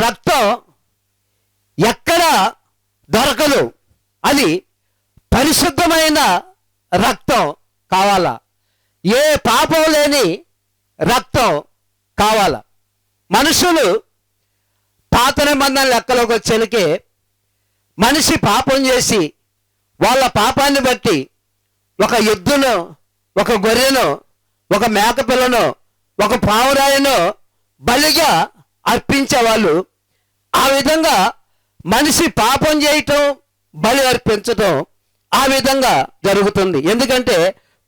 రక్తం ఎక్కడ దొరకదు. అది పరిశుద్ధమైన రక్తం కావాలా, ఏ పాపం లేని రక్తం కావాలా. మనుషులు పాత నిబంధన లెక్కలోకి వచ్చేలకే మనిషి పాపం చేసి వాళ్ళ పాపాన్ని బట్టి ఒక ఎద్దును, ఒక గొర్రెను, ఒక మేకపిల్లను, ఒక పావురాయను బలిగా అర్పించేవాళ్ళు. ఆ విధంగా మనిషి పాపం చేయటం, బలి అర్పించటం ఆ విధంగా జరుగుతుంది. ఎందుకంటే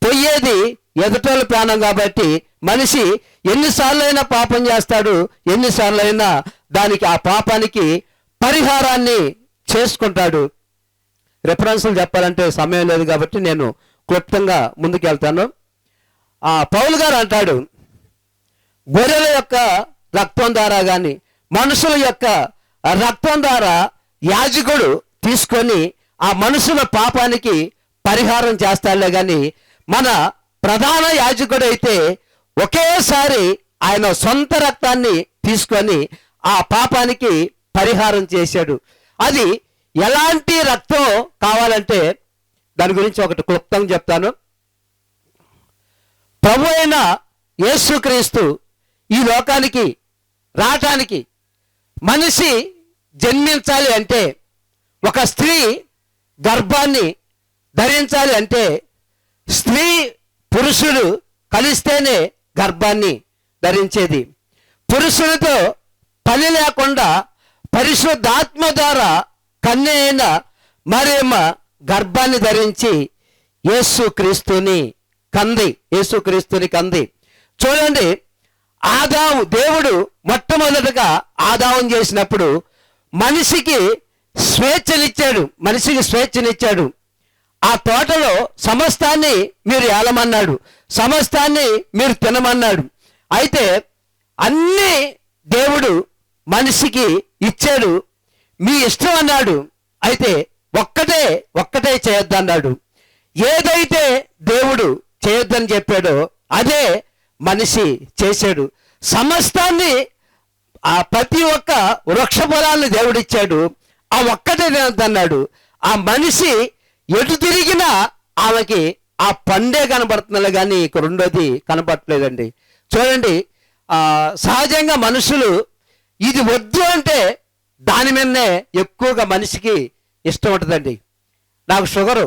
పోయేది ఎదుటోళ్ళ ప్రాణం కాబట్టి మనిషి ఎన్నిసార్లైనా పాపం చేస్తాడు, ఎన్నిసార్లైనా దానికి ఆ పాపానికి పరిహారాన్ని చేసుకుంటాడు. రెఫరెన్స్లు చెప్పాలంటే సమయం లేదు కాబట్టి నేను క్లుప్తంగా ముందుకెళ్తాను. పౌలు గారు అంటాడు, గొర్రెల యొక్క రక్తం ద్వారా కానీ మనుషుల యొక్క రక్తం ద్వారా యాజకుడు తీసుకొని ఆ మనుషుల పాపానికి పరిహారం చేస్తాడులే కానీ మన ప్రధాన యాజకుడు అయితే ఒకేసారి ఆయన సొంత రక్తాన్ని తీసుకొని ఆ పాపానికి పరిహారం చేశాడు. అది ఎలాంటి రక్తం కావాలంటే దాని గురించి ఒకటి క్లుప్తంగా చెప్తాను. ప్రభు అయిన యేసుక్రీస్తు ఈ లోకానికి రావటానికి, మనిషి జన్మించాలి అంటే, ఒక స్త్రీ గర్భాన్ని ధరించాలి అంటే స్త్రీ పురుషుడు కలిస్తేనే గర్భాన్ని ధరించేది. పురుషుడితో పని లేకుండా పరిశుద్ధాత్మ ద్వారా కన్య అయిన మరియమ్మ గర్భాన్ని ధరించి యేసుక్రీస్తుని కంది. చూడండి, ఆదాము, దేవుడు మొట్టమొదటిగా ఆదాము చేసినప్పుడు మనిషికి స్వేచ్ఛనిచ్చాడు. ఆ తోటలో సమస్తాన్ని మీరు ఏలమన్నాడు, సమస్తాన్ని మీరు తినమన్నాడు. అయితే అన్నీ దేవుడు మనిషికి ఇచ్చాడు. మీ ఇష్టం అన్నాడు. అయితే ఒక్కటే చేయొద్దన్నాడు. ఏదైతే దేవుడు చేయొద్దని చెప్పాడో అదే మనిషి చేశాడు. సమస్తాన్ని, ఆ ప్రతి ఒక్క వృక్ష ఫలాన్ని దేవుడిచ్చాడు. ఆ ఒక్కటే తినొద్దన్నాడు. ఆ మనిషి ఎటు తిరిగినా ఆమెకి ఆ పండే కనబడుతున్నది కానీ ఇక రెండోది కనబడట్లేదండి. చూడండి, సహజంగా మనుషులు ఇది వద్దు అంటే దాని మీదనే ఎక్కువగా మనిషికి ఇష్టం ఉంటుందండి. నాకు షుగరు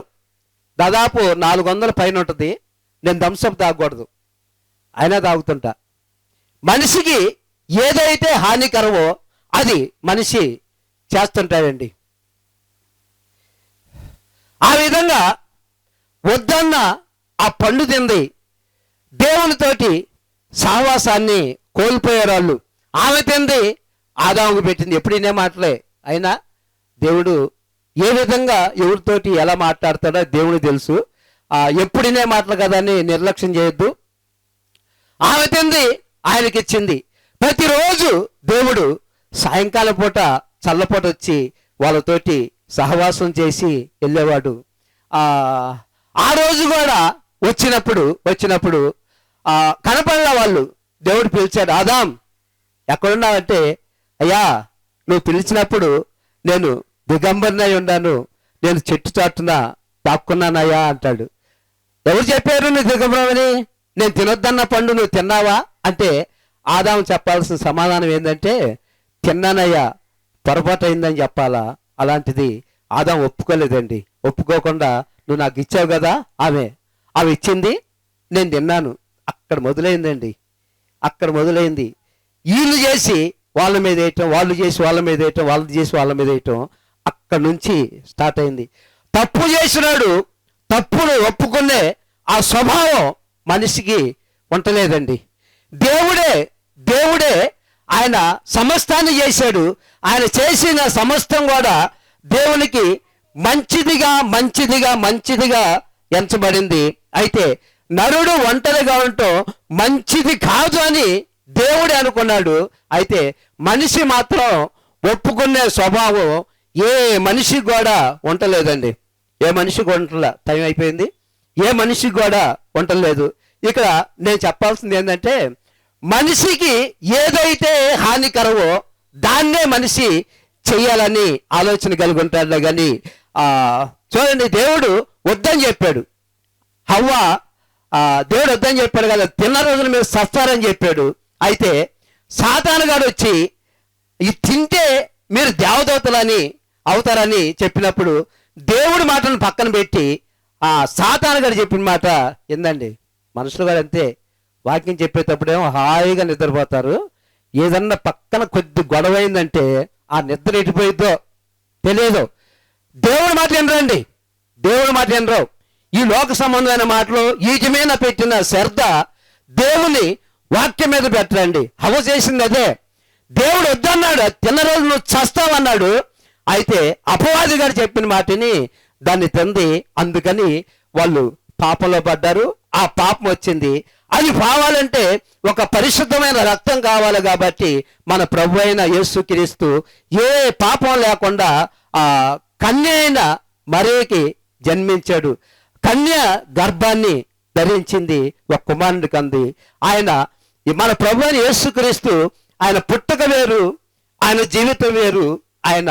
దాదాపు 400 పైన ఉంటుంది. నేను థమ్సప్ తాగకూడదు, అయినా తాగుతుంటా. మనిషికి ఏదైతే హానికరమో అది మనిషి చేస్తుంటాడండి. ఆ విధంగా వద్దన్న ఆ పండు తింది దేవునితోటి సహవాసాన్ని కోల్పోయారు వాళ్ళు. ఆమె తింది ఆదాముకు పెట్టింది. ఎప్పుడు ఇనే మాటలే. అయినా దేవుడు ఏ విధంగా ఎవరితోటి ఎలా మాట్లాడతాడో దేవుడు తెలుసు. ఎప్పుడు ఇనే మాటలు కదా అని నిర్లక్ష్యం చేయొద్దు. ఆమె తింది ఆయనకి ఇచ్చింది. ప్రతిరోజు దేవుడు సాయంకాలం పూట చల్లపూట వచ్చి వాళ్ళతోటి సహవాసం చేసి వెళ్ళేవాడు. ఆ రోజు కూడా వచ్చినప్పుడు కనపడిన వాళ్ళు దేవుడు పిలిచాడు, ఆదాం ఎక్కడున్నావంటే, అయ్యా నువ్వు పిలిచినప్పుడు నేను దిగంబరినై ఉన్నాను, నేను చెట్టు చాటున దాక్కున్నానయ్యా అంటాడు. ఎవరు చెప్పారు నువ్వు దిగంబరమని? నేను తినొద్దన్న పండు నువ్వు తిన్నావా అంటే ఆదాం చెప్పాల్సిన సమాధానం ఏంటంటే, తిన్నానయ్యా, పొరపాటు అయిందని చెప్పాలా. అలాంటిది ఆదాం ఒప్పుకోలేదండి. ఒప్పుకోకుండా నువ్వు నాకు ఇచ్చావు కదా, ఆమె ఇచ్చింది, నేను తిన్నాను. అక్కడ మొదలైందండి. వీళ్ళు చేసి వాళ్ళ మీద వేయటం, వాళ్ళు చేసి వాళ్ళ మీద వేయటం, వాళ్ళు చేసి వాళ్ళ మీద వేయటం, అక్కడ నుంచి స్టార్ట్ అయింది. తప్పు చేసినాడు, తప్పును ఒప్పుకునే ఆ స్వభావం మనిషికి ఉండలేదండి. దేవుడే ఆయన సమస్తాన్ని చేశాడు. ఆయన చేసిన సమస్తం కూడా దేవునికి మంచిదిగా ఎంచబడింది. అయితే నరుడు ఒంటరిగా ఉండటం మంచిది కాదు అని దేవుడే అనుకున్నాడు. అయితే మనిషి మాత్రం ఒప్పుకునే స్వభావం ఏ మనిషికి కూడా ఉండలేదండి. ఏ మనిషికి ఉండలే. టైం అయిపోయింది. ఏ మనిషికి కూడా ఉండలేదు. ఇక్కడ నేను చెప్పాల్సింది ఏంటంటే, మనిషికి ఏదైతే హానికరమో దాన్నే మనిషి చెయ్యాలని ఆలోచన కలిగి ఉంటాడు. కానీ చూడండి, దేవుడు వద్దని చెప్పాడు. హవ్వ దేవుడు వద్దని చెప్పాడు కదా, తిన్న రోజున మీరు సస్తారని చెప్పాడు. అయితే సాతానుగాడు వచ్చి ఇది తింటే మీరు దేవదూతలని అవుతారని చెప్పినప్పుడు దేవుడి మాటను పక్కన పెట్టి సాతానుగాడు చెప్పిన మాట ఏందండి. మనుషులు గారు అంతే, వాక్యం చెప్పేటప్పుడేమో హాయిగా నిద్రపోతారు. ఏదన్నా పక్కన కొద్ది గొడవ అయిందంటే ఆ నిద్ర ఎటుపోయిద్దో తెలియదు. దేవుడి మాట వినరండి, దేవుడి మాట వినరు. ఈ లోక సంబంధమైన మాటలు వీటి మీద పెట్టిన శ్రద్ధ దేవుని వాక్యం మీద పెట్టరండి. హవ్వ చేసింది అదే. దేవుడు వద్దన్నాడు, తిన్న రోజు నువ్వు చస్తావన్నాడు. అయితే అపవాది గారు చెప్పిన మాటని దాన్ని తింది. అందుకని వాళ్ళు పాపంలో పడ్డారు. ఆ పాపం వచ్చింది. అది పోవాలంటే ఒక పరిశుద్ధమైన రక్తం కావాలి. కాబట్టి మన ప్రభు అయిన యేసుక్రీస్తు ఏ పాపం లేకుండా కన్య అయిన మరియకి జన్మించాడు. కన్య గర్భాన్ని ధరించింది, ఒక కుమారుడికి కంది. ఆయన మన ప్రభు అయిన యేసుక్రీస్తు ఆయన పుట్టుక వేరు, ఆయన జీవితం వేరు, ఆయన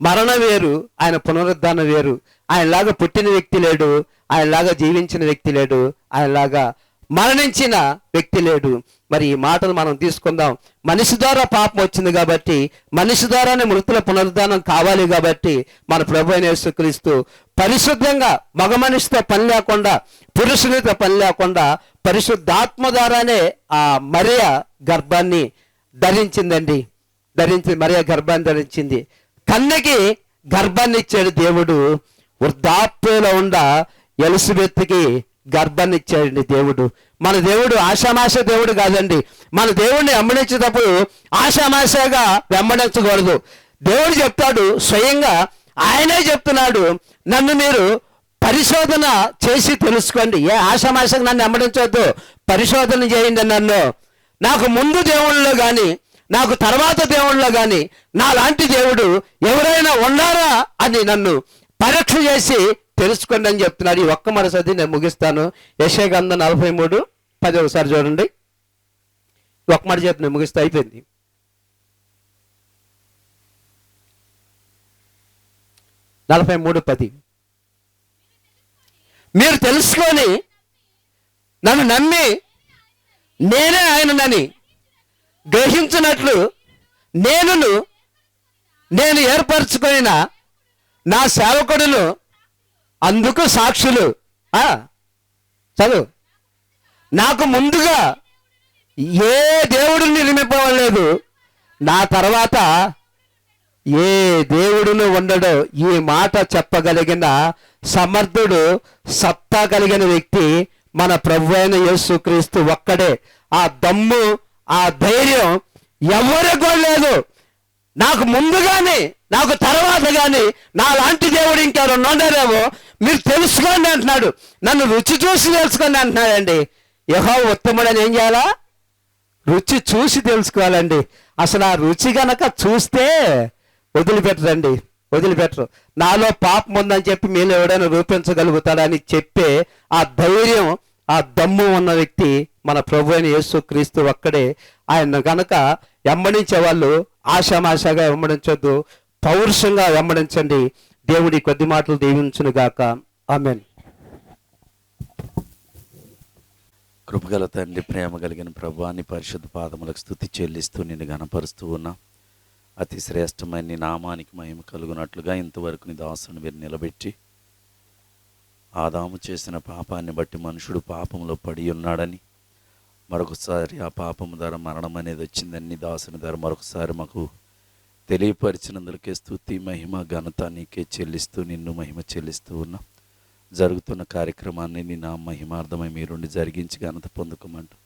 మరణం వేరు, ఆయన పునరుద్ధానం వేరు. ఆయనలాగా పుట్టిన వ్యక్తి లేడు, ఆయనలాగా జీవించిన వ్యక్తి లేడు, ఆయనలాగా మరణించిన వ్యక్తి లేడు. మరి ఈ మాటలు మనం తీసుకుందాం. మనిషి ద్వారా పాపం వచ్చింది కాబట్టి, మనిషి ద్వారానే మృతుల పునరుద్ధానం కావాలి. కాబట్టి మన ప్రభు అయిన యేసుక్రీస్తు పరిశుద్ధంగా మగ మనిషితో పని లేకుండా, పురుషునితో పని లేకుండా పరిశుద్ధాత్మ ద్వారానే ఆ మరియ గర్భాన్ని ధరించిందండి. మరియ గర్భాన్ని ధరించింది. కన్యకి గర్భాన్ని ఇచ్చాడు దేవుడు. వృద్ధాప్యంలో ఉండ ఎలిజబెత్కి గర్భాన్ని ఇచ్చాడండి దేవుడు. మన దేవుడు ఆషామాష దేవుడు కాదండి. మన దేవుడిని వెంబడించేటప్పుడు ఆషామాషగా వెంబడించకూడదు. దేవుడు చెప్తాడు, స్వయంగా ఆయనే చెప్తున్నాడు, నన్ను మీరు పరిశోధన చేసి తెలుసుకోండి. ఏ ఆషామాషగా నన్ను వెంబడించవద్దు, పరిశోధన చేయండి. నన్ను నాకు ముందు దేవుళ్ళలో కానీ నాకు తర్వాత దేవుళ్ళలో కానీ నా లాంటి దేవుడు ఎవరైనా ఉన్నారా అని నన్ను పరీక్ష చేసి తెలుసుకోండి అని చెప్తున్నాడు. ఈ ఒక్క మాట చదివి నేను ముగిస్తాను. యెషయా గ్రంథం 43:10 ఒకసారి చూడండి. ఒక్క మాట చెప్పి నేను ముగిస్తే అయిపోయింది. 43:10 మీరు తెలుసుకొని నన్ను నమ్మి నేనే ఆయననని గ్రహించినట్లు నేను ఏర్పరచుకున్న నా సేవకుడును అందుకు సాక్షులు. చదువు. నాకు ముందుగా ఏ దేవుడిని నిర్మింపలేదు, నా తర్వాత ఏ దేవుడును ఉండడో. ఈ మాట చెప్పగలిగిన సమర్థుడు, సత్తా కలిగిన వ్యక్తి మన ప్రభు అయిన యేసుక్రీస్తు ఒక్కడే. ఆ దమ్ము, ఆ ధైర్యం ఎవరికో లేదు. నాకు ముందు కానీ నాకు తర్వాత కానీ నా లాంటి దేవుడు ఇంకెవరు ఉండరేమో, మీరు తెలుసుకోండి అంటున్నాడు. నన్ను రుచి చూసి తెలుసుకోండి అంటున్నాడండి. యెహోవా ఉత్తముడని ఏం చేయాలా? రుచి చూసి తెలుసుకోవాలండి. అసలు ఆ రుచి గనక చూస్తే వదిలిపెట్టరు. నాలో పాపం ఉందని చెప్పి మీరు ఎవడైనా రూపించగలుగుతాడని చెప్పే ఆ ధైర్యం, ఆ దమ్ము ఉన్న వ్యక్తి మన ప్రభు అయిన యేసుక్రీస్తు ఒక్కడే. ఆయన గనక వెంబడించే వాళ్ళు ఆషామాషాగా వెంబడించొద్దు, పౌరుషంగా వెంబడించండి. దేవుడి కొద్ది మాటలు దీవించును గాక. ఆమేన్. కృపగల తండ్రి, ప్రేమ కలిగిన ప్రభువా, నీ పరిశుద్ధ పాదములకు స్తుతి చెల్లిస్తూ నిన్ను గణపరుస్తూ ఉన్నా. అతి శ్రేష్టమైన నీ నామానికి మహిమ కలుగునట్లుగా ఇంతవరకు నీ దాసుని మీరు నిలబెట్టి, ఆదాము చేసిన పాపాన్ని బట్టి మనుషుడు పాపంలో పడి ఉన్నాడని, మరొకసారి ఆ పాపము ద్వారా మరణం అనేది వచ్చిందని నీ దాసుని ద్వారా మరొకసారి మాకు తెలియపరిచినందుకే స్తుతి, మహిమ, ఘనత నీకే చెల్లిస్తూ నిన్ను మహిమ చెల్లిస్తూ ఉన్నా. జరుగుతున్న కార్యక్రమాన్ని నీ నా మహిమార్థమై మీరుండి జరిగించి ఘనత పొందుకోమంటూ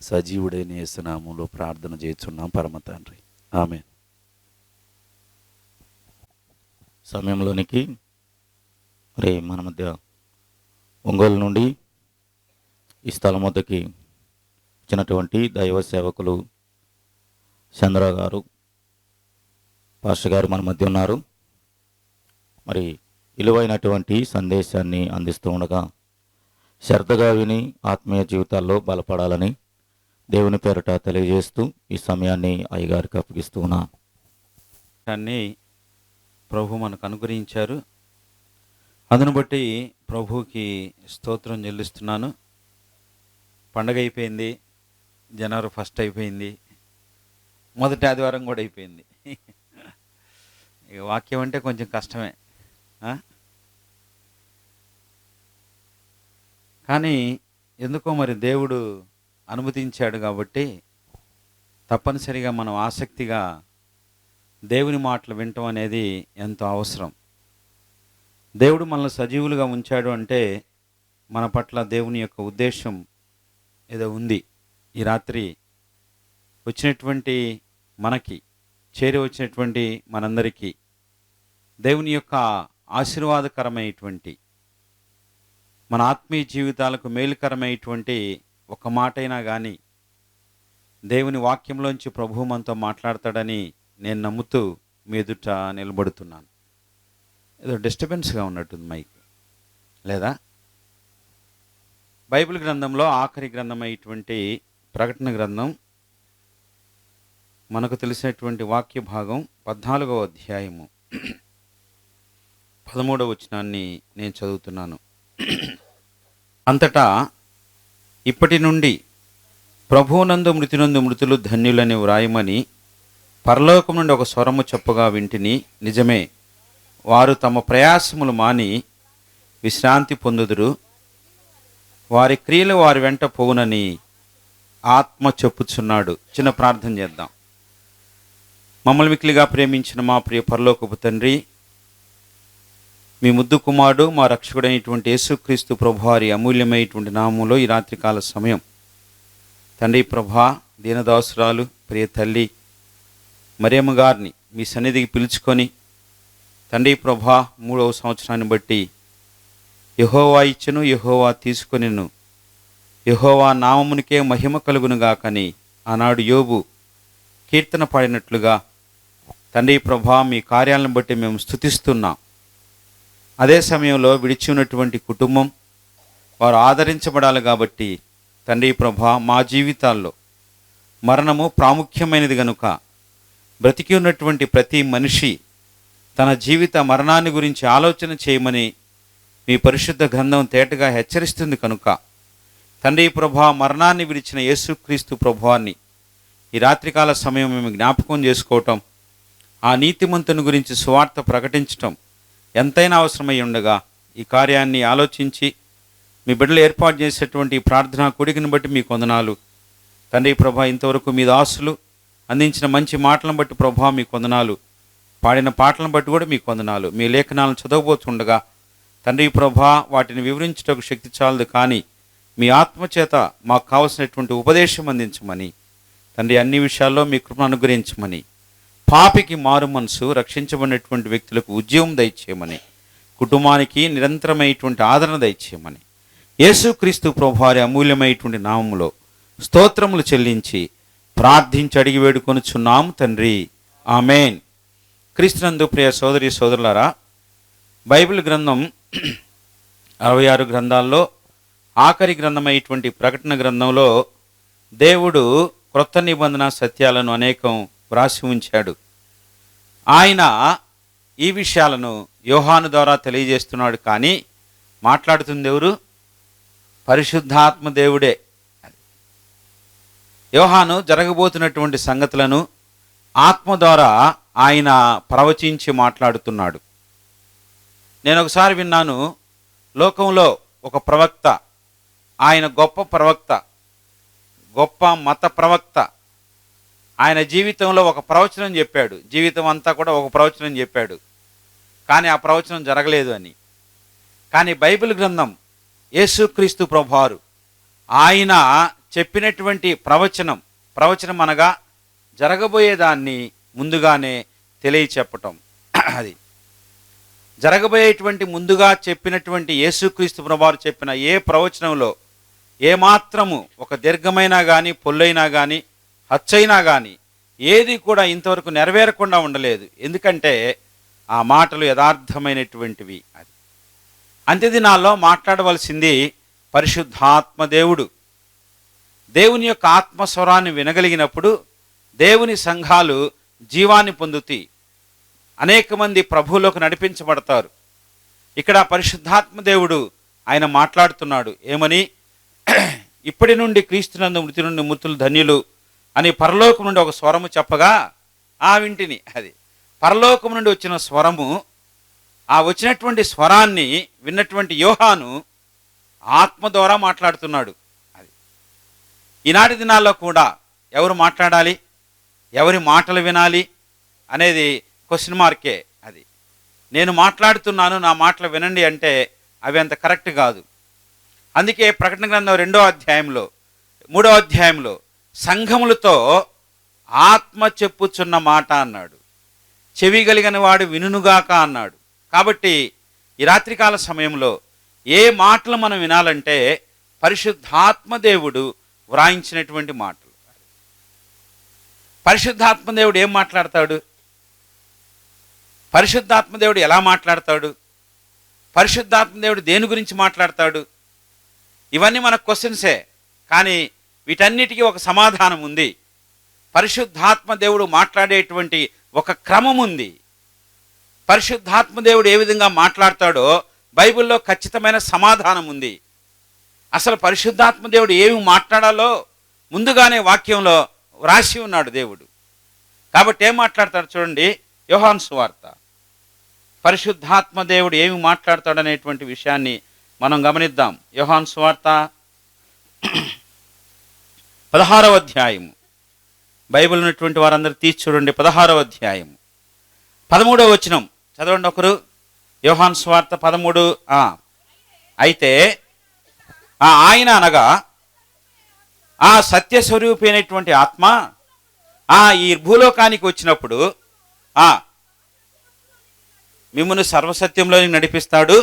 సజీవుడైన యేసు నామములో ప్రార్థన చేస్తున్నాం పరమ తండ్రి. ఆమేన్. సమయంలోనికి మరి మన మధ్య ఒంగోలు నుండి ఈ స్థలం వద్దకి వచ్చినటువంటి దైవ సేవకులు చంద్ర గారు, పాస్టర్ గారు మన మధ్య ఉన్నారు. మరి విలువైనటువంటి సందేశాన్ని అందిస్తూ ఉండగా శ్రద్ధగా విని ఆత్మీయ జీవితాల్లో బలపడాలని దేవుని పేరట తెలియజేస్తూ ఈ సమయాన్ని అయ్యగారికి అప్పగిస్తూ ఉన్నా. అవకాశాన్ని ప్రభు మనకు అనుగ్రహించారు. అందును బట్టి ప్రభువుకి స్తోత్రం చెల్లిస్తున్నాను. పండగ అయిపోయింది, జనవరి 1 అయిపోయింది, మొదటి ఆదివారం కూడా అయిపోయింది. ఇక వాక్యం అంటే కొంచెం కష్టమే. కానీ ఎందుకో మరి దేవుడు అనుమతించాడు కాబట్టి తప్పనిసరిగా మనం ఆసక్తిగా దేవుని మాటలు వినటం అనేది ఎంతో అవసరం. దేవుడు మనల్ని సజీవులుగా ఉంచాడు అంటే మన పట్ల దేవుని యొక్క ఉద్దేశం ఏదో ఉంది. ఈ రాత్రి వచ్చినటువంటి మనకి, చేరి వచ్చినటువంటి మనందరికీ దేవుని యొక్క ఆశీర్వాదకరమైనటువంటి, మన ఆత్మీయ జీవితాలకు మేలుకరమైనటువంటి ఒక మాటైనా కానీ దేవుని వాక్యంలోంచి ప్రభువు మనతో మాట్లాడతాడని నేను నమ్ముతూ మీ ఎదుట నిలబడుతున్నాను. ఏదో డిస్టర్బెన్స్గా ఉన్నట్టుంది మైక్, లేదా? బైబిల్ గ్రంథంలో ఆఖరి గ్రంథం అయినటువంటి ప్రకటన గ్రంథం, మనకు తెలిసినటువంటి వాక్య భాగం 14వ అధ్యాయము 13వ వచనాన్ని నేను చదువుతున్నాను. అంతటా ఇప్పటి నుండి ప్రభువునందు మృతినందు మృతులు ధన్యులని వ్రాయమని పరలోకం నుండి ఒక స్వరము చెప్పగా వింటిని. నిజమే, వారు తమ ప్రయాసములు మాని విశ్రాంతి పొందుదురు, వారి క్రియలు వారి వెంట పోవునని ఆత్మ చెప్పుచున్నాడు. చిన్న ప్రార్థన చేద్దాం. మమ్మల్ని మిక్కిలిగా ప్రేమించిన మా ప్రియ పరలోకపు తండ్రి, మీ ముద్దు కుమారుడు మా రక్షకుడైనటువంటి యేసుక్రీస్తు ప్రభువారి అమూల్యమైనటువంటి నామంలో ఈ రాత్రికాల సమయం తండ్రి ప్రభా, దీనదాసురాలు ప్రియ తల్లి మరియమ్మ గారిని మీ సన్నిధికి పిలుచుకొని తండ్రి ప్రభా, 3వ సంవత్సరాన్ని బట్టి యెహోవా ఇచ్చెను, యెహోవా తీసుకొనిను, యెహోవా నామమునికే మహిమ కలుగునుగాకని ఆనాడు యోబు కీర్తన పాడినట్లుగా తండ్రి ప్రభా, మీ కార్యాలను బట్టి మేము స్తుతిస్తున్నాం. అదే సమయంలో విడిచి ఉన్నటువంటి కుటుంబం వారు ఆదరించబడాలి కాబట్టి తండ్రి ప్రభా, మా జీవితాల్లో మరణము ప్రాముఖ్యమైనది గనుక బ్రతికి ఉన్నటువంటి ప్రతి మనిషి తన జీవిత మరణాన్ని గురించి ఆలోచన చేయమని మీ పరిశుద్ధ గ్రంథం తేటగా హెచ్చరిస్తుంది కనుక తండ్రి ప్రభా, మరణాన్ని విడిచిన యేసుక్రీస్తు ప్రభువాన్ని ఈ రాత్రికాల సమయం మేము జ్ఞాపకం చేసుకోవటం, ఆ నీతిమంతుని గురించి సువార్త ప్రకటించటం ఎంతైనా అవసరమై ఉండగా ఈ కార్యాన్ని ఆలోచించి మీ బిడ్డలు ఏర్పాటు చేసేటువంటి ప్రార్థనా కూడికను బట్టి మీకు వందనాలు తండ్రి ప్రభా. ఇంతవరకు మీ దాసులు అందించిన మంచి మాటలను బట్టి ప్రభా మీకు వందనాలు, పాడిన పాటలను బట్టి కూడా మీకు వందనాలు. మీ లేఖనాలను చదవబోతుండగా తండ్రి ప్రభా, వాటిని వివరించటకు శక్తి చాలదు, కానీ మీ ఆత్మచేత మాకు కావలసినటువంటి ఉపదేశం అందించమని తండ్రి, అన్ని విషయాల్లో మీ కృపను అనుగ్రహించమని, పాపికి మారు మనసు, రక్షించబడినటువంటి వ్యక్తులకు ఉద్యోగం దయచేయమని, కుటుంబానికి నిరంతరమైనటువంటి ఆదరణ దయచేయమని యేసుక్రీస్తు ప్రభువారి అమూల్యమైనటువంటి నామములో స్తోత్రములు చెల్లించి ప్రార్థించి అడిగి వేడుకొనుచున్నాము తండ్రి, ఆమెన్. క్రీస్తునందు ప్రియ సోదరి సోదరులారా, బైబిల్ గ్రంథం 66 గ్రంథాల్లో ఆఖరి గ్రంథమైనటువంటి ప్రకటన గ్రంథంలో దేవుడు క్రొత్త నిబంధన సత్యాలను అనేకం వ్రాసి ఉంచాడు. ఆయన ఈ విషయాలను యోహాను ద్వారా తెలియజేస్తున్నాడు, కానీ మాట్లాడుతుంది ఎవరు? పరిశుద్ధాత్మ దేవుడే. యోహాను జరగబోతున్నటువంటి సంగతులను ఆత్మ ద్వారా ఆయన ప్రవచించి మాట్లాడుతున్నాడు. నేను ఒకసారి విన్నాను, లోకంలో ఒక ప్రవక్త, ఆయన గొప్ప ప్రవక్త, గొప్ప మత ప్రవక్త, ఆయన జీవితంలో ఒక ప్రవచనం చెప్పాడు. జీవితం అంతా కూడా ఒక ప్రవచనం చెప్పాడు, కానీ ఆ ప్రవచనం జరగలేదు అని. కానీ బైబిల్ గ్రంథం యేసుక్రీస్తు ప్రభువారు ఆయన చెప్పినటువంటి ప్రవచనం అనగా జరగబోయేదాన్ని ముందుగానే తెలియచెప్పటం. అది జరగబోయేటువంటి ముందుగా చెప్పినటువంటి యేసుక్రీస్తు ప్రభువారు చెప్పిన ఏ ప్రవచనంలో ఏమాత్రము ఒక దీర్ఘమైనా కానీ, పొల్లైనా కానీ, హచ్చైనా కానీ ఏది కూడా ఇంతవరకు నెరవేరకుండా ఉండలేదు. ఎందుకంటే ఆ మాటలు యథార్థమైనటువంటివి. అది అంత్యదినాల్లో మాట్లాడవలసింది పరిశుద్ధాత్మ దేవుడు. దేవుని యొక్క ఆత్మస్వరాన్ని వినగలిగినప్పుడు దేవుని సంఘాలు జీవాన్ని పొందుతాయి. అనేక మంది ప్రభువులోకి నడిపించబడతారు. ఇక్కడ పరిశుద్ధాత్మ దేవుడు ఆయన మాట్లాడుతున్నాడు ఏమని, ఇప్పటి నుండి క్రీస్తునందు మృతి నుండి మృతులు ధన్యులు అని పరలోకం నుండి ఒక స్వరము చెప్పగా వింటిని. అది పరలోకం నుండి వచ్చిన స్వరము. ఆ వచ్చినటువంటి స్వరాన్ని విన్నటువంటి యోహాను ఆత్మ ద్వారా మాట్లాడుతున్నాడు. అది ఈనాటి దినాల్లో కూడా ఎవరు మాట్లాడాలి, ఎవరి మాటలు వినాలి అనేది క్వశ్చన్ మార్కే. అది నేను మాట్లాడుతున్నాను, నా మాటలు వినండి అంటే అవి అంత కరెక్ట్ కాదు. అందుకే ప్రకటన గ్రంథం 2వ అధ్యాయంలో 3వ అధ్యాయంలో సంఘములతో ఆత్మ చెప్పుచున్న మాట అన్నాడు, చెవి కలిగిన వాడు వినుగాక అన్నాడు. కాబట్టి ఈ రాత్రికాల సమయంలో ఏ మాటలు మనం వినాలంటే పరిశుద్ధాత్మ దేవుడు వ్రాయించినటువంటి మాటలు. పరిశుద్ధాత్మ దేవుడు ఏం మాట్లాడతాడు, పరిశుద్ధాత్మ దేవుడు ఎలా మాట్లాడతాడు, పరిశుద్ధాత్మ దేవుడు దేని గురించి మాట్లాడతాడు, ఇవన్నీ మన క్వశ్చన్సే. కానీ వీటన్నిటికీ ఒక సమాధానం ఉంది. పరిశుద్ధాత్మ దేవుడు మాట్లాడేటువంటి ఒక క్రమం ఉంది. పరిశుద్ధాత్మ దేవుడు ఏ విధంగా మాట్లాడతాడో బైబిల్లో ఖచ్చితమైన సమాధానం ఉంది. అసలు పరిశుద్ధాత్మ దేవుడు ఏమి మాట్లాడాలో ముందుగానే వాక్యంలో వ్రాసి ఉన్నాడు దేవుడు. కాబట్టి ఏం మాట్లాడతాడు చూడండి, యోహాను సువార్త. పరిశుద్ధాత్మ దేవుడు ఏమి మాట్లాడతాడు అనేటువంటి విషయాన్ని మనం గమనిద్దాం. యోహాను సువార్త 16వ అధ్యాయము. బైబిల్ ఉన్నటువంటి వారందరూ తీసి చూడండి. 16వ అధ్యాయం 13వ వచనం చదవండి ఒకరు. యోహాను సువార్త 13. అయితే ఆయన అనగా ఆ సత్యస్వరూపి అయినటువంటి ఆత్మ ఈ భూలోకానికి వచ్చినప్పుడు మిమ్మల్ని సర్వసత్యంలోనికి నడిపిస్తాడు.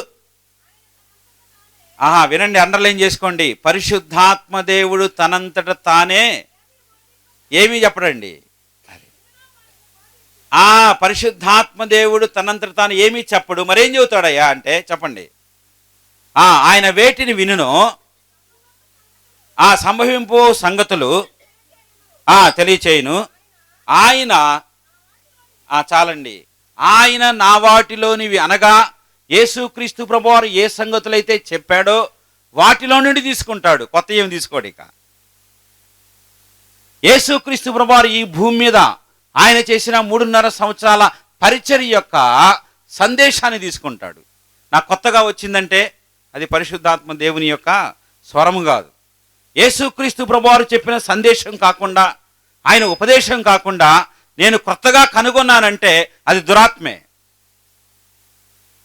వినండి, అండర్లైన్ చేసుకోండి. పరిశుద్ధాత్మ దేవుడు తనంతట తానే ఏమీ చెప్పడండి. పరిశుద్ధాత్మ దేవుడు తనంతట తాను ఏమీ చెప్పడు. మరేం చెబుతాడయ్యా అంటే చెప్పండి, ఆయన వేటిని వినునో సంభవింపు సంగతులు తెలియచేయును. ఆయన చాలండి, ఆయన నా వాటిలోనివి అనగా యేసుక్రీస్తు ప్రభువారు ఏ సంగతులైతే చెప్పాడో వాటిలో నుండి తీసుకుంటాడు, కొత్త ఏమి తీసుకోడు. ఇక యేసుక్రీస్తు ప్రభువారు ఈ భూమి మీద ఆయన చేసిన 3.5 సంవత్సరాల పరిచర్య యొక్క సందేశాన్ని తీసుకుంటాడు. నాకు కొత్తగా వచ్చిందంటే అది పరిశుద్ధాత్మ దేవుని యొక్క స్వరము కాదు. యేసుక్రీస్తు ప్రభువారు చెప్పిన సందేశం కాకుండా, ఆయన ఉపదేశం కాకుండా నేను కొత్తగా కనుగొన్నానంటే అది దురాత్మే.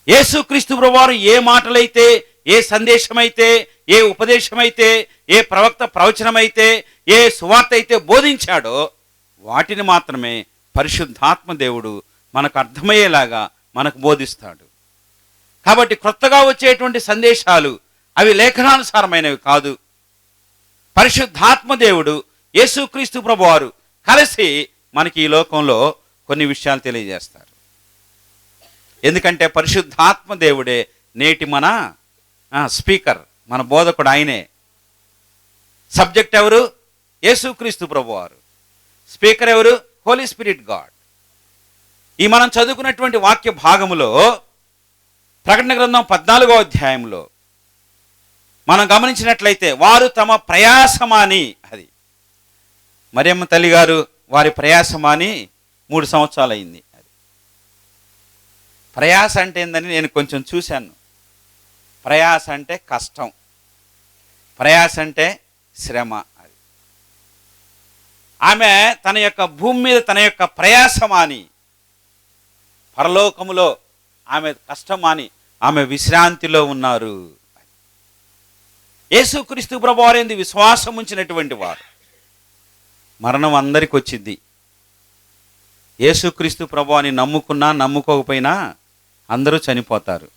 యేసుక్రీస్తు ప్రభువారు ఏ మాటలైతే, ఏ సందేశమైతే, ఏ ఉపదేశమైతే, ఏ ప్రవక్త ప్రవచనమైతే, ఏ సువార్త అయితే బోధించాడో వాటిని మాత్రమే పరిశుద్ధాత్మ దేవుడు మనకు అర్థమయ్యేలాగా మనకు బోధిస్తాడు. కాబట్టి కొత్తగా వచ్చేటువంటి సందేశాలు అవి లేఖనానుసారమైనవి కాదు. పరిశుద్ధాత్మ దేవుడు యేసుక్రీస్తు ప్రభువారు కలిసి మనకి ఈ లోకంలో కొన్ని విషయాలు తెలియజేస్తారు. ఎందుకంటే పరిశుద్ధాత్మ దేవుడే నేటి మన స్పీకర్, మన బోధకుడు ఆయనే. సబ్జెక్ట్ ఎవరు? యేసుక్రీస్తు ప్రభువారు. స్పీకర్ ఎవరు? Holy spirit God. ఈ మనం చదువుకున్నటువంటి వాక్య భాగములో ప్రకటన గ్రంథం 14వ అధ్యాయంలో మనం గమనించినట్లయితే వారు తమ ప్రయాసమాని, అది మరియమ్మ తల్లి గారు వారి ప్రయాసమాని 3 సంవత్సరాలు అయింది. అది ప్రయాస అంటే ఏందని నేను కొంచెం చూశాను. ప్రయాస అంటే కష్టం, ప్రయాస అంటే శ్రమ. అది ఆమె తన యొక్క భూమి మీద తన యొక్క ప్రయాసమాని, పరలోకములో ఆమె కష్టమాని ఆమె విశ్రాంతిలో ఉన్నారు. యేసుక్రీస్తు ప్రభువారు యందు విశ్వాసం ఉంచినటువంటి వారు మరణం అందరికి వచ్చింది. యేసుక్రీస్తు ప్రభువాని నమ్ముకున్నా నమ్ముకోకపోయినా అందరూ చనిపోతారు.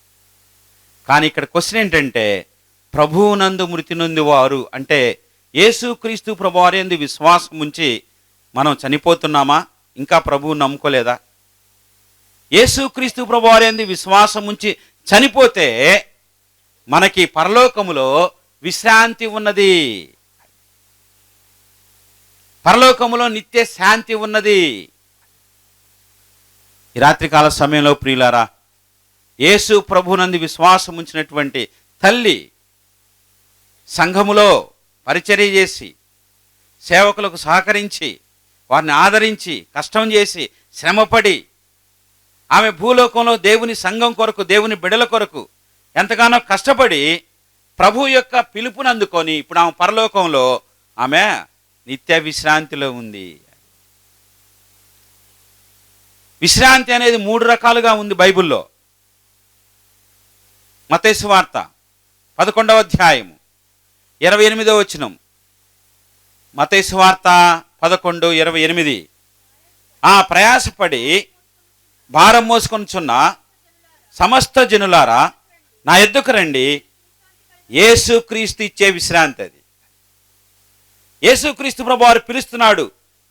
కానీ ఇక్కడ క్వశ్చన్ ఏంటంటే, ప్రభువునందు మృతి నొంది వారు అంటే యేసుక్రీస్తు ప్రభువారి యందు విశ్వాసం ఉంచి మనం చనిపోతున్నామా? ఇంకా ప్రభువు నమ్ముకోలేదా? యేసుక్రీస్తు ప్రభువారి యందు విశ్వాసం ఉంచి చనిపోతే మనకి పరలోకములో విశ్రాంతి ఉన్నది, పరలోకములో నిత్య శాంతి ఉన్నది. ఈ రాత్రికాల సమయంలో ప్రియులారా, యేసు ప్రభునందు విశ్వాసం ఉంచినటువంటి తల్లి సంఘములో పరిచర్య చేసి, సేవకులకు సహకరించి, వారిని ఆదరించి, కష్టం చేసి, శ్రమపడి, ఆమె భూలోకంలో దేవుని సంఘం కొరకు, దేవుని బిడల కొరకు ఎంతగానో కష్టపడి ప్రభు యొక్క పిలుపుని అందుకొని ఇప్పుడు ఆమె పరలోకంలో ఆమె నిత్య విశ్రాంతిలో ఉంది. విశ్రాంతి అనేది 3 రకాలుగా ఉంది బైబిల్లో. మత్తయి సువార్త 11వ అధ్యాయము 28వ వచనం. మత్తయి సువార్త 11:28. ప్రయాసపడి భారం మోసుకొనుచున్న సమస్త జనులారా నా యొద్దకు రండి, యేసుక్రీస్తు ఇచ్చే విశ్రాంతి అది. యేసుక్రీస్తు ప్రభువారు పిలుస్తున్నాడు.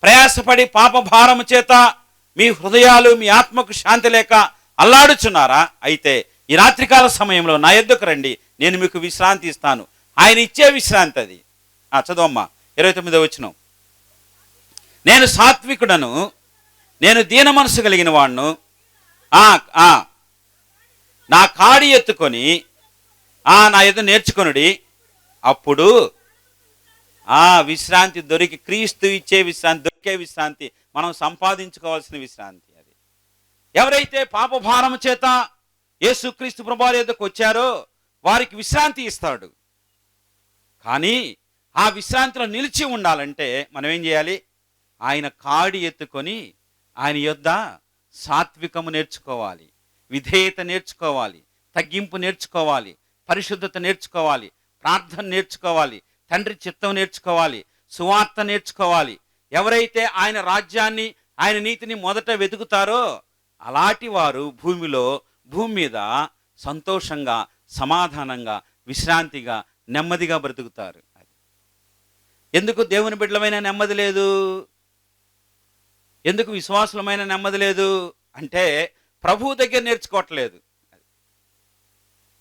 ప్రయాసపడి పాప భారము చేత మీ హృదయాలు, మీ ఆత్మకు శాంతి లేక అల్లాడుచున్నారా? అయితే ఈ రాత్రికాల సమయంలో నా యొద్దకు రండి, నేను మీకు విశ్రాంతి ఇస్తాను. ఆయన ఇచ్చే విశ్రాంతి అది. చదవమ్మా 29వ వచనం. నేను సాత్వికుడను, నేను దీన మనసు కలిగిన వాడును, నా కాడి ఎత్తుకొని నా యొద్ద నేర్చుకొనుడి, అప్పుడు విశ్రాంతి దొరికి, క్రీస్తు ఇచ్చే విశ్రాంతి, దొరికే విశ్రాంతి, మనం సంపాదించుకోవాల్సిన విశ్రాంతి అది. ఎవరైతే పాపభారము చేత యేసుక్రీస్తు ప్రభువారి యొద్దకు వచ్చారో వారికి విశ్రాంతి ఇస్తాడు. కానీ ఆ విశ్రాంతిలో నిలిచి ఉండాలంటే మనం ఏం చేయాలి? ఆయన కాడి ఎత్తుకొని ఆయన యొద్ద సాత్వికము నేర్చుకోవాలి, విధేయత నేర్చుకోవాలి, తగ్గింపు నేర్చుకోవాలి, పరిశుద్ధత నేర్చుకోవాలి, ప్రార్థన నేర్చుకోవాలి, తండ్రి చిత్తం నేర్చుకోవాలి, సువార్త నేర్చుకోవాలి. ఎవరైతే ఆయన రాజ్యాన్ని, ఆయన నీతిని మొదట వెతుకుతారో అలాంటి వారు భూమి మీద సంతోషంగా, సమాధానంగా, విశ్రాంతిగా, నెమ్మదిగా బ్రతుకుతారు. ఎందుకు దేవుని బిడ్డలమైన నెమ్మది లేదు? ఎందుకు విశ్వాసులమైన నెమ్మది లేదు అంటే ప్రభువు దగ్గర నేర్చుకోవట్లేదు.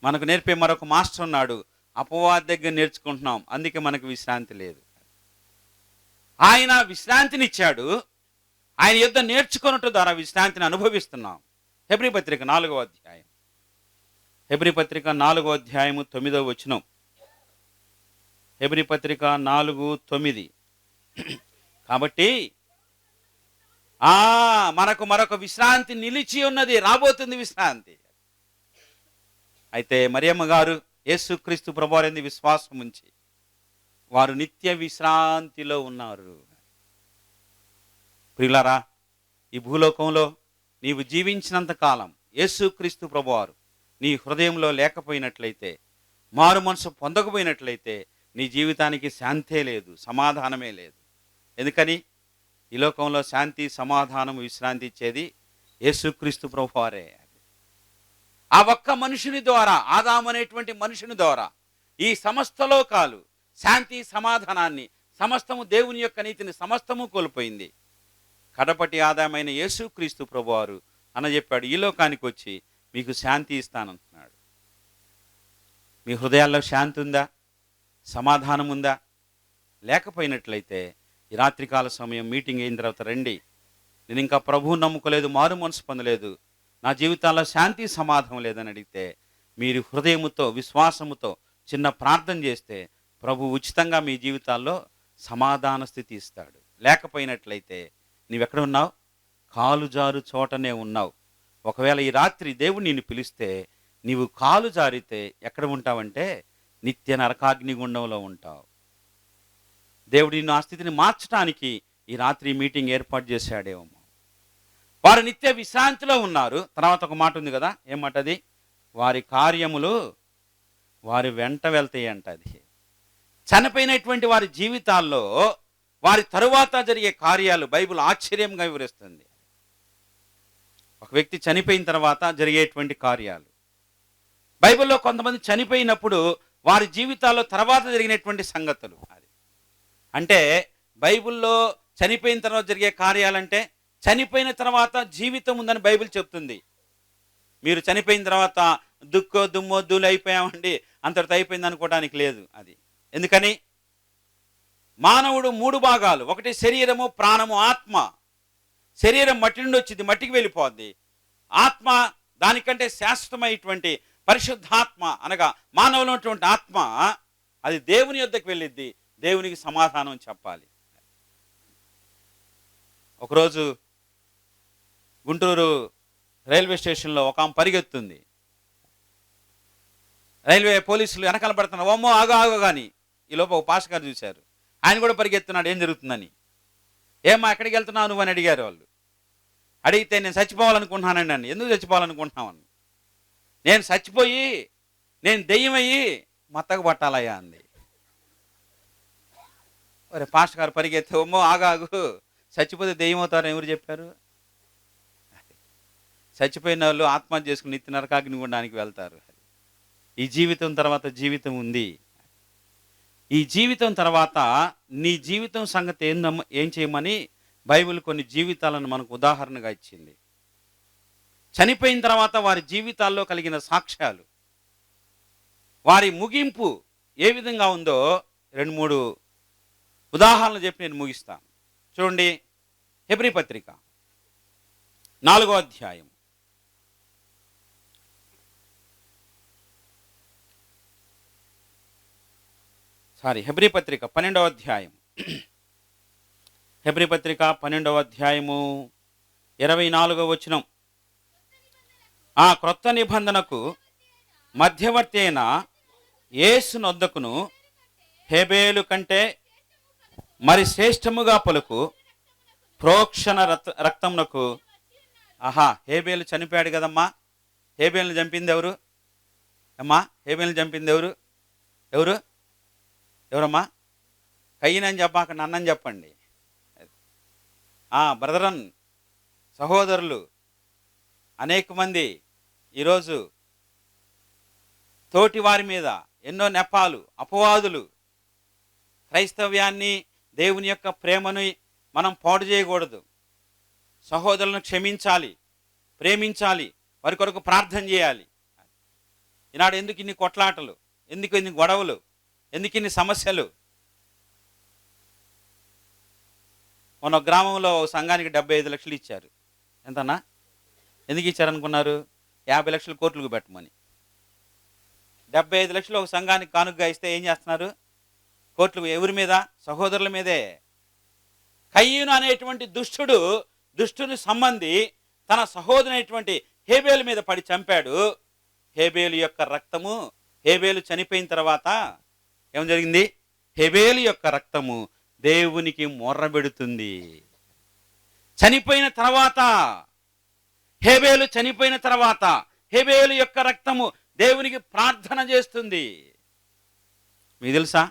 మనకు నేర్పే మరొక మాస్టర్ ఉన్నాడు, అపవాది దగ్గర నేర్చుకుంటున్నాం, అందుకే మనకు విశ్రాంతి లేదు. ఆయన విశ్రాంతినిచ్చాడు, ఆయన యుద్ధ నేర్చుకున్నట్టు ద్వారా విశ్రాంతిని అనుభవిస్తున్నాం. హెబ్రీ పత్రిక 4వ అధ్యాయం, హెబ్రీ పత్రిక 4వ అధ్యాయము 9వ వచనం. హెబ్రీ పత్రిక 4:9. కాబట్టి మనకు మరొక విశ్రాంతి నిలిచి ఉన్నది, రాబోతుంది విశ్రాంతి. అయితే మరియమ్మ గారు యేసుక్రీస్తు ప్రభువారి విశ్వాసం ఉంచి వారు నిత్య విశ్రాంతిలో ఉన్నారు. ప్రియులారా, ఈ భూలోకంలో నీవు జీవించినంత కాలం యేసుక్రీస్తు ప్రభువారు నీ హృదయంలో లేకపోయినట్లయితే, మారు మనసు పొందకపోయినట్లయితే నీ జీవితానికి శాంతే లేదు, సమాధానమే లేదు. ఎందుకని? ఈ లోకంలో శాంతి, సమాధానం, విశ్రాంతి ఇచ్చేది యేసుక్రీస్తు ప్రభువారే. ఆ ఒక్క మనుషుని ద్వారా, ఆదాము అనేటువంటి మనుషుని ద్వారా ఈ సమస్త లోకాలు శాంతి, సమాధానాన్ని, సమస్తము దేవుని యొక్క నీతిని సమస్తము కోల్పోయింది. కడపటి ఆదామైన యేసుక్రీస్తు ప్రభువారు చెప్పాడు, ఈ లోకానికి వచ్చి మీకు శాంతి ఇస్తానంటున్నాడు. మీ హృదయాల్లో శాంతి ఉందా? సమాధానం ఉందా? లేకపోయినట్లయితే ఈ రాత్రికాల సమయం మీటింగ్ అయిన తర్వాత రండి. నేను ఇంకా ప్రభువు నమ్ముకోలేదు, మారు మనసు పొందలేదు, నా జీవితాల్లో శాంతి, సమాధానం లేదని అడిగితే మీరు హృదయముతో, విశ్వాసముతో చిన్న ప్రార్థన చేస్తే ప్రభు ఉచితంగా మీ జీవితాల్లో సమాధాన స్థితి ఇస్తాడు. లేకపోయినట్లయితే నీవెక్కడ ఉన్నావు? కాలు జారు చోటనే ఉన్నావు. ఒకవేళ ఈ రాత్రి దేవుడు నిన్ను పిలిస్తే నీవు కాలు జారితే ఎక్కడ ఉంటావంటే నిత్య నరకాగ్నిగుండంలో ఉంటావు. దేవుడు నిన్ను ఆ స్థితిని మార్చడానికి ఈ రాత్రి మీటింగ్ ఏర్పాటు చేశాడేమో. వారు నిత్య విశ్రాంతిలో ఉన్నారు. తర్వాత ఒక మాట ఉంది కదా, ఏం మాట అది? వారి కార్యములు వారి వెంట వెళ్తాయి అంట. అది చనిపోయినటువంటి వారి జీవితాల్లో వారి తరువాత జరిగే కార్యాలు బైబిల్ ఆశ్చర్యంగా వివరిస్తుంది. ఒక వ్యక్తి చనిపోయిన తర్వాత జరిగేటువంటి కార్యాలు బైబిల్లో కొంతమంది చనిపోయినప్పుడు వారి జీవితాల్లో తర్వాత జరిగినటువంటి సంగతులు. అది అంటే బైబిల్లో చనిపోయిన తర్వాత జరిగే కార్యాలంటే చనిపోయిన తర్వాత జీవితం ఉందని బైబిల్ చెప్తుంది. మీరు చనిపోయిన తర్వాత దుక్కో దుమ్మో దూలు అయిపోయామండి, అంతటితో అయిపోయింది అనుకోవడానికి లేదు. అది ఎందుకని? మానవుడు 3 భాగాలు, ఒకటి శరీరము, ప్రాణము, ఆత్మ. శరీరం మట్టి నుండి వచ్చింది, మట్టికి వెళ్ళిపోద్ది. ఆత్మ దానికంటే శాశ్వతమైనటువంటి పరిశుద్ధాత్మ అనగా మానవులో ఉన్నటువంటి ఆత్మ అది దేవుని యొద్దకు వెళ్ళిద్ది, దేవునికి సమాధానం చెప్పాలి. ఒకరోజు గుంటూరు రైల్వే స్టేషన్లో ఒక ఆమె పరిగెత్తుంది. రైల్వే పోలీసులు వెనకాల పడుతున్నారు, ఓమ్మో ఆగో ఆగో కానీ ఈ లోపు ఒక పాస్ గారు చూశారు, ఆయన కూడా పరిగెత్తున్నాడు ఏం జరుగుతుందని. ఏమా ఎక్కడికి వెళ్తున్నావు నువ్వు అని అడిగారు వాళ్ళు. అడిగితే నేను చచ్చిపోవాలనుకుంటున్నానండి అని. ఎందుకు చచ్చిపోవాలనుకుంటున్నామని, నేను చచ్చిపోయి నేను దెయ్యమయ్యి మత్తకు పట్టాలయ్యా అంది. మరి పాస్టర్ గారు పరిగెత్తే, ఓమ్మో ఆగాగు, చచ్చిపోతే దెయ్యం అవుతారని ఎవరు చెప్పారు? చచ్చిపోయిన వాళ్ళు ఆత్మహత్య చేసుకుని నిత్య నరకాగ్ని గుండానికి వెళ్తారు. ఈ జీవితం తర్వాత జీవితం ఉంది. ఈ జీవితం తర్వాత నీ జీవితం సంగతి ఏం చేయమని బైబిల్ కొన్ని జీవితాలను మనకు ఉదాహరణగా ఇచ్చింది. చనిపోయిన తర్వాత వారి జీవితాల్లో కలిగిన సాక్ష్యాలు, వారి ముగింపు ఏ విధంగా ఉందో 2-3 ఉదాహరణలు చెప్పి నేను ముగిస్తాను. చూడండి, హెబ్రీ పత్రిక 4వ అధ్యాయం. హెబ్రీ పత్రిక 12వ అధ్యాయం. హెబ్రీ పత్రిక 12వ అధ్యాయము 24వ వచనం. ఆ క్రొత్త నిబంధనకు మధ్యవర్తి అయిన యేసు నొద్దకును హేబేలు కంటే మరి శ్రేష్టముగా పలుకు ప్రోక్షణ రక్తమునకు. హేబేలు చనిపోయాడు కదమ్మా. హేబేలుని చంపింది ఎవరు అమ్మా? హేబేలుని చంపింది ఎవరు ఎవరమ్మా? కయ్యనని చెప్పాక నన్నని చెప్పండి. బ్రదరన్ సహోదరులు అనేక మంది ఈరోజు తోటి వారి మీద ఎన్నో నెపాలు, అపవాదులు. క్రైస్తవ్యాన్ని, దేవుని యొక్క ప్రేమను మనం పాడు చేయకూడదు. సహోదరులను క్షమించాలి, ప్రేమించాలి, వారి కొరకు ప్రార్థన చేయాలి. ఈనాడు ఎందుకు ఇన్ని కొట్లాటలు, ఎందుకు ఇన్ని గొడవలు, ఎందుకు ఇన్ని సమస్యలు? మన గ్రామంలో సంఘానికి 75 లక్షలు ఇచ్చారు. ఎంతన్నా? ఎందుకు ఇచ్చారనుకున్నారు? 50 లక్షలు కోర్టులకు పెట్టమని. 75 లక్షలు ఒక సంఘానికి కానుకగా ఇస్తే ఏం చేస్తున్నారు? కోర్టులు ఎవరి మీద? సహోదరుల మీదే. కయ్యూను అనేటువంటి దుష్టుని సంబంధి తన సహోదరునైనటువంటి హేబేలు మీద పడి చంపాడు. హేబేలు యొక్క రక్తము, హేబేలు చనిపోయిన తర్వాత ఏం జరిగింది? హేబేలు యొక్క రక్తము దేవునికి మొర్రబెడుతుంది. చనిపోయిన తర్వాత, హేబేలు చనిపోయిన తర్వాత హేబేలు యొక్క రక్తము దేవునికి ప్రార్థన చేస్తుంది. మీకు తెలుసా,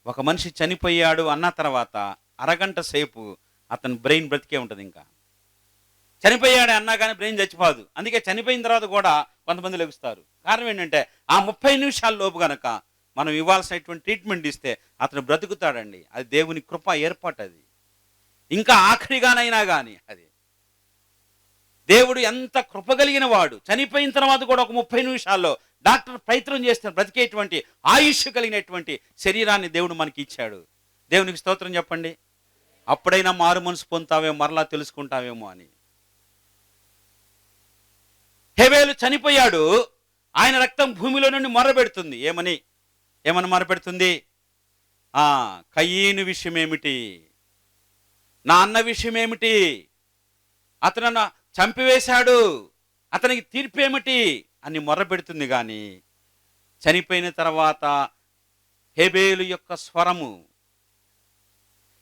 ఒక మనిషి చనిపోయాడు అన్న తర్వాత అరగంట సేపు అతని బ్రెయిన్ బ్రతికే ఉంటుంది. ఇంకా చనిపోయాడు అన్నా కానీ బ్రెయిన్ చచ్చిపోదు. అందుకే చనిపోయిన తర్వాత కూడా కొంతమంది లెగుస్తారు. కారణం ఏంటంటే ఆ 30 నిమిషాల లోపు కనుక మనం ఇవ్వాల్సినటువంటి ట్రీట్మెంట్ ఇస్తే అతను బ్రతుకుతాడండి. అది దేవుని కృప ఏర్పాటు. అది ఇంకా ఆఖరిగానైనా కానీ అది దేవుడు ఎంత కృప కలిగిన వాడు. చనిపోయిన తర్వాత కూడా ఒక 30 నిమిషాల్లో డాక్టర్ ప్రయత్నం చేస్తే బ్రతికేటువంటి ఆయుష్ కలిగినటువంటి శరీరాన్ని దేవుడు మనకి ఇచ్చాడు. దేవునికి స్తోత్రం చెప్పండి. అప్పుడైనా మారు మనసు పొందుతావేమో, మరలా తెలుసుకుంటావేమో అని. హేబేలు చనిపోయాడు, ఆయన రక్తం భూమిలో నుండి మొరబెడుతుంది. ఏమని మొరబెడుతుంది? కయ్యీను విషయం ఏమిటి, నా అన్న విషయం ఏమిటి, అతను చంపివేశాడు, అతనికి తీర్పు ఏమిటి అని మొర్రపెడుతుంది. కానీ చనిపోయిన తర్వాత హేబేలు యొక్క స్వరము,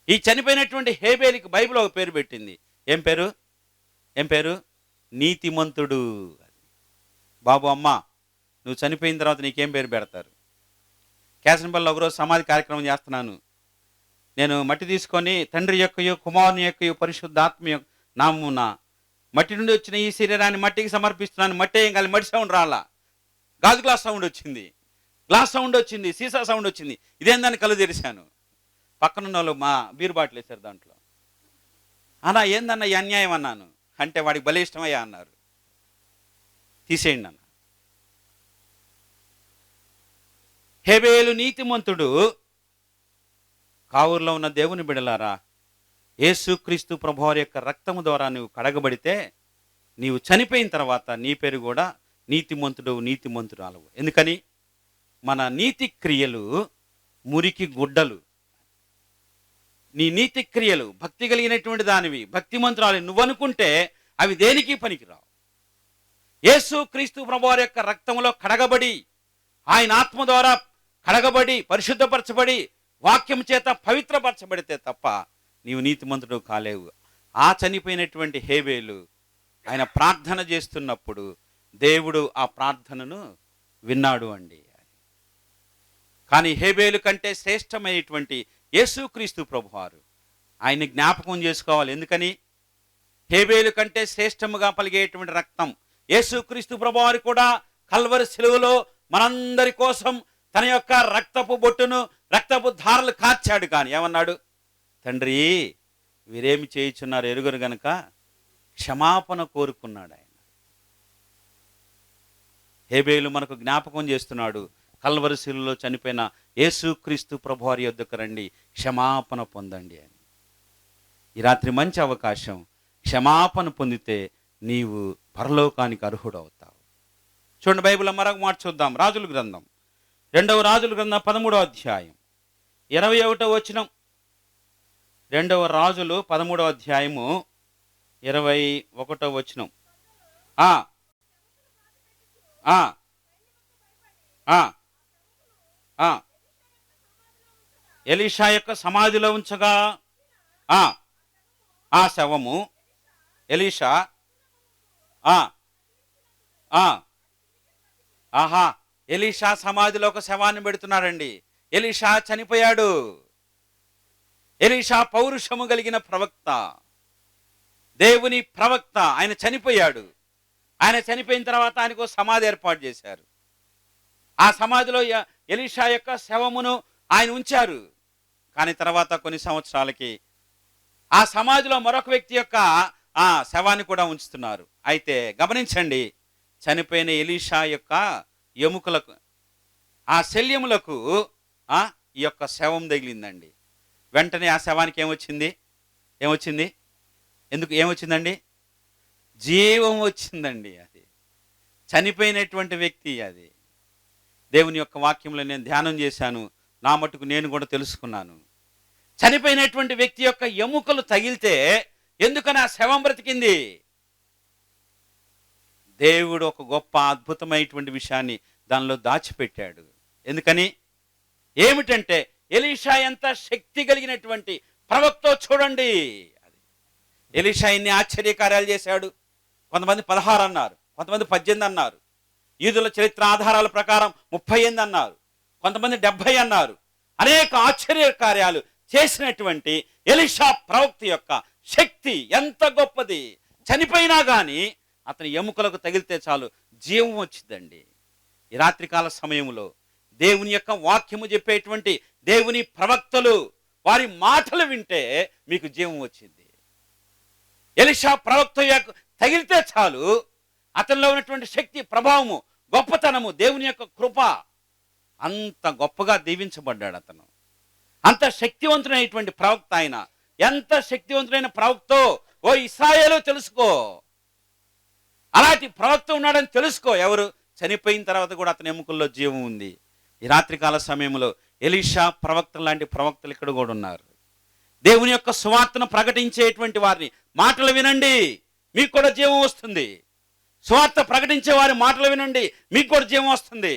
ఈ చనిపోయినటువంటి హేబేలుకి బైబిల్ ఒక పేరు పెట్టింది. ఏం పేరు? నీతిమంతుడు. బాబు, అమ్మ, నువ్వు చనిపోయిన తర్వాత నీకేం పేరు పెడతారు? కేసనపల్లిలో ఒకరోజు సమాధి కార్యక్రమం చేస్తున్నాను. నేను మట్టి తీసుకొని తండ్రి యొక్కయో కుమారుని యొక్కయో పరిశుద్ధాత్మ యొక్క నామమున మట్టి నుండి వచ్చిన ఈ శరీరాన్ని మట్టికి సమర్పిస్తున్నాను. మట్టి ఏం కాదు, మట్టి సౌండ్ రాలా, గాజు గ్లాస్ సౌండ్ వచ్చింది, గ్లాస్ సౌండ్ వచ్చింది, సీసా సౌండ్ వచ్చింది. ఇదేందని కళ్ళు తెరిశాను. పక్కనున్న వాళ్ళు మా బీరు బాటిల్ వేశారు దాంట్లో. అన్నా ఏందన్నా ఈ అన్యాయం అన్నాను. అంటే వాడికి భలే ఇష్టమయ్యా అన్నారు. తీసేయండి అన్న. హేబేలు నీతిమంతుడు. కావురులో ఉన్న దేవుని బిడలారా, యేసుక్రీస్తు ప్రభువారి యొక్క రక్తము ద్వారా నువ్వు కడగబడితే నీవు చనిపోయిన తర్వాత నీ పేరు కూడా నీతిమంతుడు నీతిమంతురాలవు. ఎందుకని? మన నీతి క్రియలు మురికి గుడ్డలు. నీ నీతి క్రియలు భక్తి కలిగినటువంటి దానివి, భక్తిమంతురాలు నువ్వు అనుకుంటే అవి దేనికి పనికిరావు. యేసు క్రీస్తు ప్రభువారి యొక్క రక్తంలో కడగబడి, ఆయన ఆత్మ ద్వారా కడగబడి, పరిశుద్ధపరచబడి, వాక్యం చేత పవిత్రపరచబడితే తప్ప నీవు నీతిమంతుడు కాలేవు. ఆ చనిపోయినటువంటి హేబేలు ఆయన ప్రార్థన చేస్తున్నప్పుడు దేవుడు ఆ ప్రార్థనను విన్నాడు అండి. కానీ హేబేలు కంటే శ్రేష్టమైనటువంటి యేసుక్రీస్తు ప్రభువారు ఆయన్ని జ్ఞాపకం చేసుకోవాలి. ఎందుకని? హేబేలు కంటే శ్రేష్టముగా పలిగేటువంటి రక్తం యేసుక్రీస్తు ప్రభువారు కూడా కల్వరి శిలువలో మనందరి కోసం తన యొక్క రక్తపు బొట్టును, రక్తపు ధారలు కార్చాడు. కానీ ఏమన్నాడు? తండ్రి, వీరేమి చేయుచున్నారు ఎరుగరు గనుక క్షమాపణ కోరుకున్నాడు ఆయన. హేబేలు మనకు జ్ఞాపకం చేస్తున్నాడు, కల్వరి శిలువలో చనిపోయిన యేసుక్రీస్తు ప్రభువారి యొద్దకు రండి, క్షమాపణ పొందండి అని. ఈ రాత్రి మంచి అవకాశం. క్షమాపణ పొందితే నీవు పరలోకానికి అర్హుడవుతావు. చూడండి, బైబిల్లో మరొక మాట చూద్దాం. రాజుల గ్రంథం, 2వ రాజుల గ్రంథం 13వ అధ్యాయం 21వ వచనం. 2వ రాజులు 13వ అధ్యాయము 21వ వచనం. ఆ ఆ ఆ ఆ ఎలీషా యొక్క సమాధిలో ఉంచగా ఆ శవము ఎలీషా ఆహా, ఎలీషా సమాధిలో ఒక శవాన్ని పెడుతున్నారండి. ఎలీషా చనిపోయాడు. ఎలీషా పౌరుషము కలిగిన ప్రవక్త, దేవుని ప్రవక్త. ఆయన చనిపోయాడు. ఆయన చనిపోయిన తర్వాత ఆయనకు సమాధి ఏర్పాటు చేశారు. ఆ సమాధిలో ఎలీషా యొక్క శవమును ఆయన ఉంచారు. కానీ తర్వాత కొన్ని సంవత్సరాలకి ఆ సమాధిలో మరొక వ్యక్తి యొక్క ఆ శవాన్ని కూడా ఉంచుతున్నారు. అయితే గమనించండి, చనిపోయిన ఎలీషా యొక్క ఎముకలకు, ఆ శల్యములకు ఈ యొక్క శవం తగిలిందండి. వెంటనే ఆ శవానికి ఏమొచ్చింది? ఏమొచ్చిందండి? జీవం వచ్చిందండి. అది చనిపోయినటువంటి వ్యక్తి. అది దేవుని యొక్క వాక్యంలో నేను ధ్యానం చేశాను, నా మటుకు నేను కూడా తెలుసుకున్నాను. చనిపోయినటువంటి వ్యక్తి యొక్క ఎముకలు తగిలితే ఎందుకని ఆ శవం బ్రతికింది? దేవుడు ఒక గొప్ప అద్భుతమైనటువంటి విషయాన్ని దానిలో దాచిపెట్టాడు. ఎందుకని? ఏమిటంటే ఎలీషా ఎంత శక్తి కలిగినటువంటి ప్రవక్త చూడండి. అది ఎలీషా ఎన్ని ఆశ్చర్యకార్యాలు చేశాడు. కొంతమంది 16 అన్నారు, కొంతమంది 18 అన్నారు. యూదుల చరిత్ర ఆధారాల ప్రకారం 38 అన్నారు, కొంతమంది 70 అన్నారు. అనేక ఆశ్చర్య కార్యాలు చేసినటువంటి ఎలీషా ప్రవక్త యొక్క శక్తి ఎంత గొప్పది. చనిపోయినా కానీ అతని ఎముకలకు తగిలితే చాలు జీవం వచ్చిందండి. ఈ రాత్రికాల సమయంలో దేవుని యొక్క వాక్యము చెప్పేటువంటి దేవుని ప్రవక్తలు వారి మాటలు వింటే మీకు జీవం వచ్చింది. ఎలీషా ప్రవక్త తగిలితే చాలు అతనిలో ఉన్నటువంటి శక్తి, ప్రభావము, గొప్పతనము, దేవుని యొక్క కృప, అంత గొప్పగా దీవించబడ్డాడు అతను. అంత శక్తివంతుడైనటువంటి ప్రవక్త ఆయన. ఎంత శక్తివంతుడైన ప్రవక్తో ఓ ఇశ్రాయేలు తెలుసుకో. అలాంటి ప్రవక్త ఉన్నాడని తెలుసుకో. ఎవరు? చనిపోయిన తర్వాత కూడా అతని ఎముకల్లో జీవం ఉంది. ఈ రాత్రికాల సమయంలో ఎలీషా ప్రవక్త లాంటి ప్రవక్తలు ఇక్కడ కూడా ఉన్నారు. దేవుని యొక్క సువార్తను ప్రకటించేటువంటి వారిని మాటలు వినండి, మీకు కూడా జీవం వస్తుంది. సువార్త ప్రకటించే వారి మాటలు వినండి, మీకు కూడా జీవం వస్తుంది.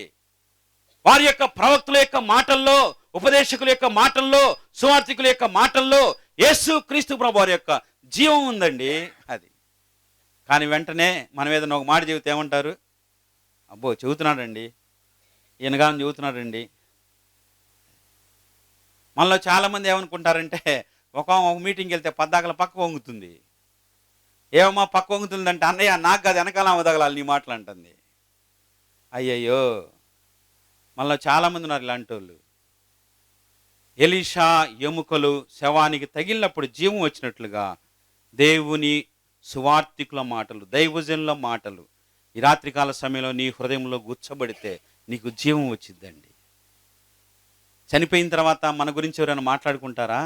వారి యొక్క ప్రవక్తుల యొక్క మాటల్లో, ఉపదేశకుల యొక్క మాటల్లో, సువార్థికుల యొక్క మాటల్లో యేసు క్రీస్తు ప్రభువారి యొక్క జీవం ఉందండి. అది కానీ వెంటనే మనం ఏదైనా ఒక మాట చెబితే ఏమంటారు? అబ్బో చెబుతున్నాడండి, ఈయనగాని చెబుతున్నాడండి. మనలో చాలామంది ఏమనుకుంటారంటే ఒక మీటింగ్కి వెళ్తే పద్దాకల పక్క వంగుతుంది. ఏమమ్మా పక్క వంగుతుందంటే, అన్నయ్య నాకు కాదు వెనకాల తగలాలి నీ మాటలు అంటుంది. అయ్యయ్యో, మనలో చాలామంది ఉన్నారు ఇలాంటి వాళ్ళు. ఎలీషా ఎముకలు శవానికి తగిలినప్పుడు జీవం వచ్చినట్లుగా దేవుని సువార్థికుల మాటలు, దైవజనుల మాటలు ఈ రాత్రికాల సమయంలో నీ హృదయంలో గుచ్చబడితే నీకు జీవం వచ్చిందండి. చనిపోయిన తర్వాత మన గురించి ఎవరైనా మాట్లాడుకుంటారా?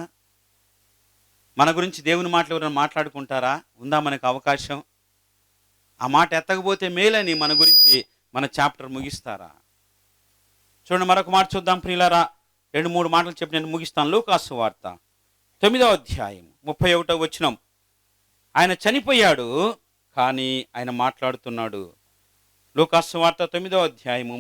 మన గురించి దేవుని మాటలు ఎవరైనా మాట్లాడుకుంటారా? ఉందా మనకు అవకాశం? ఆ మాట ఎత్తకపోతే మేలని మన గురించి మన చాప్టర్ ముగిస్తారా? చూడండి, మరొక మాట చూద్దాం ప్రియులారా. 2-3 మాటలు చెప్పి నేను ముగిస్తాను. లూకాసు వార్త 9వ అధ్యాయం 31వ వచనం. ఆయన చనిపోయాడు కానీ ఆయన మాట్లాడుతున్నాడు. లూకాసు వార్త 9వ అధ్యాయము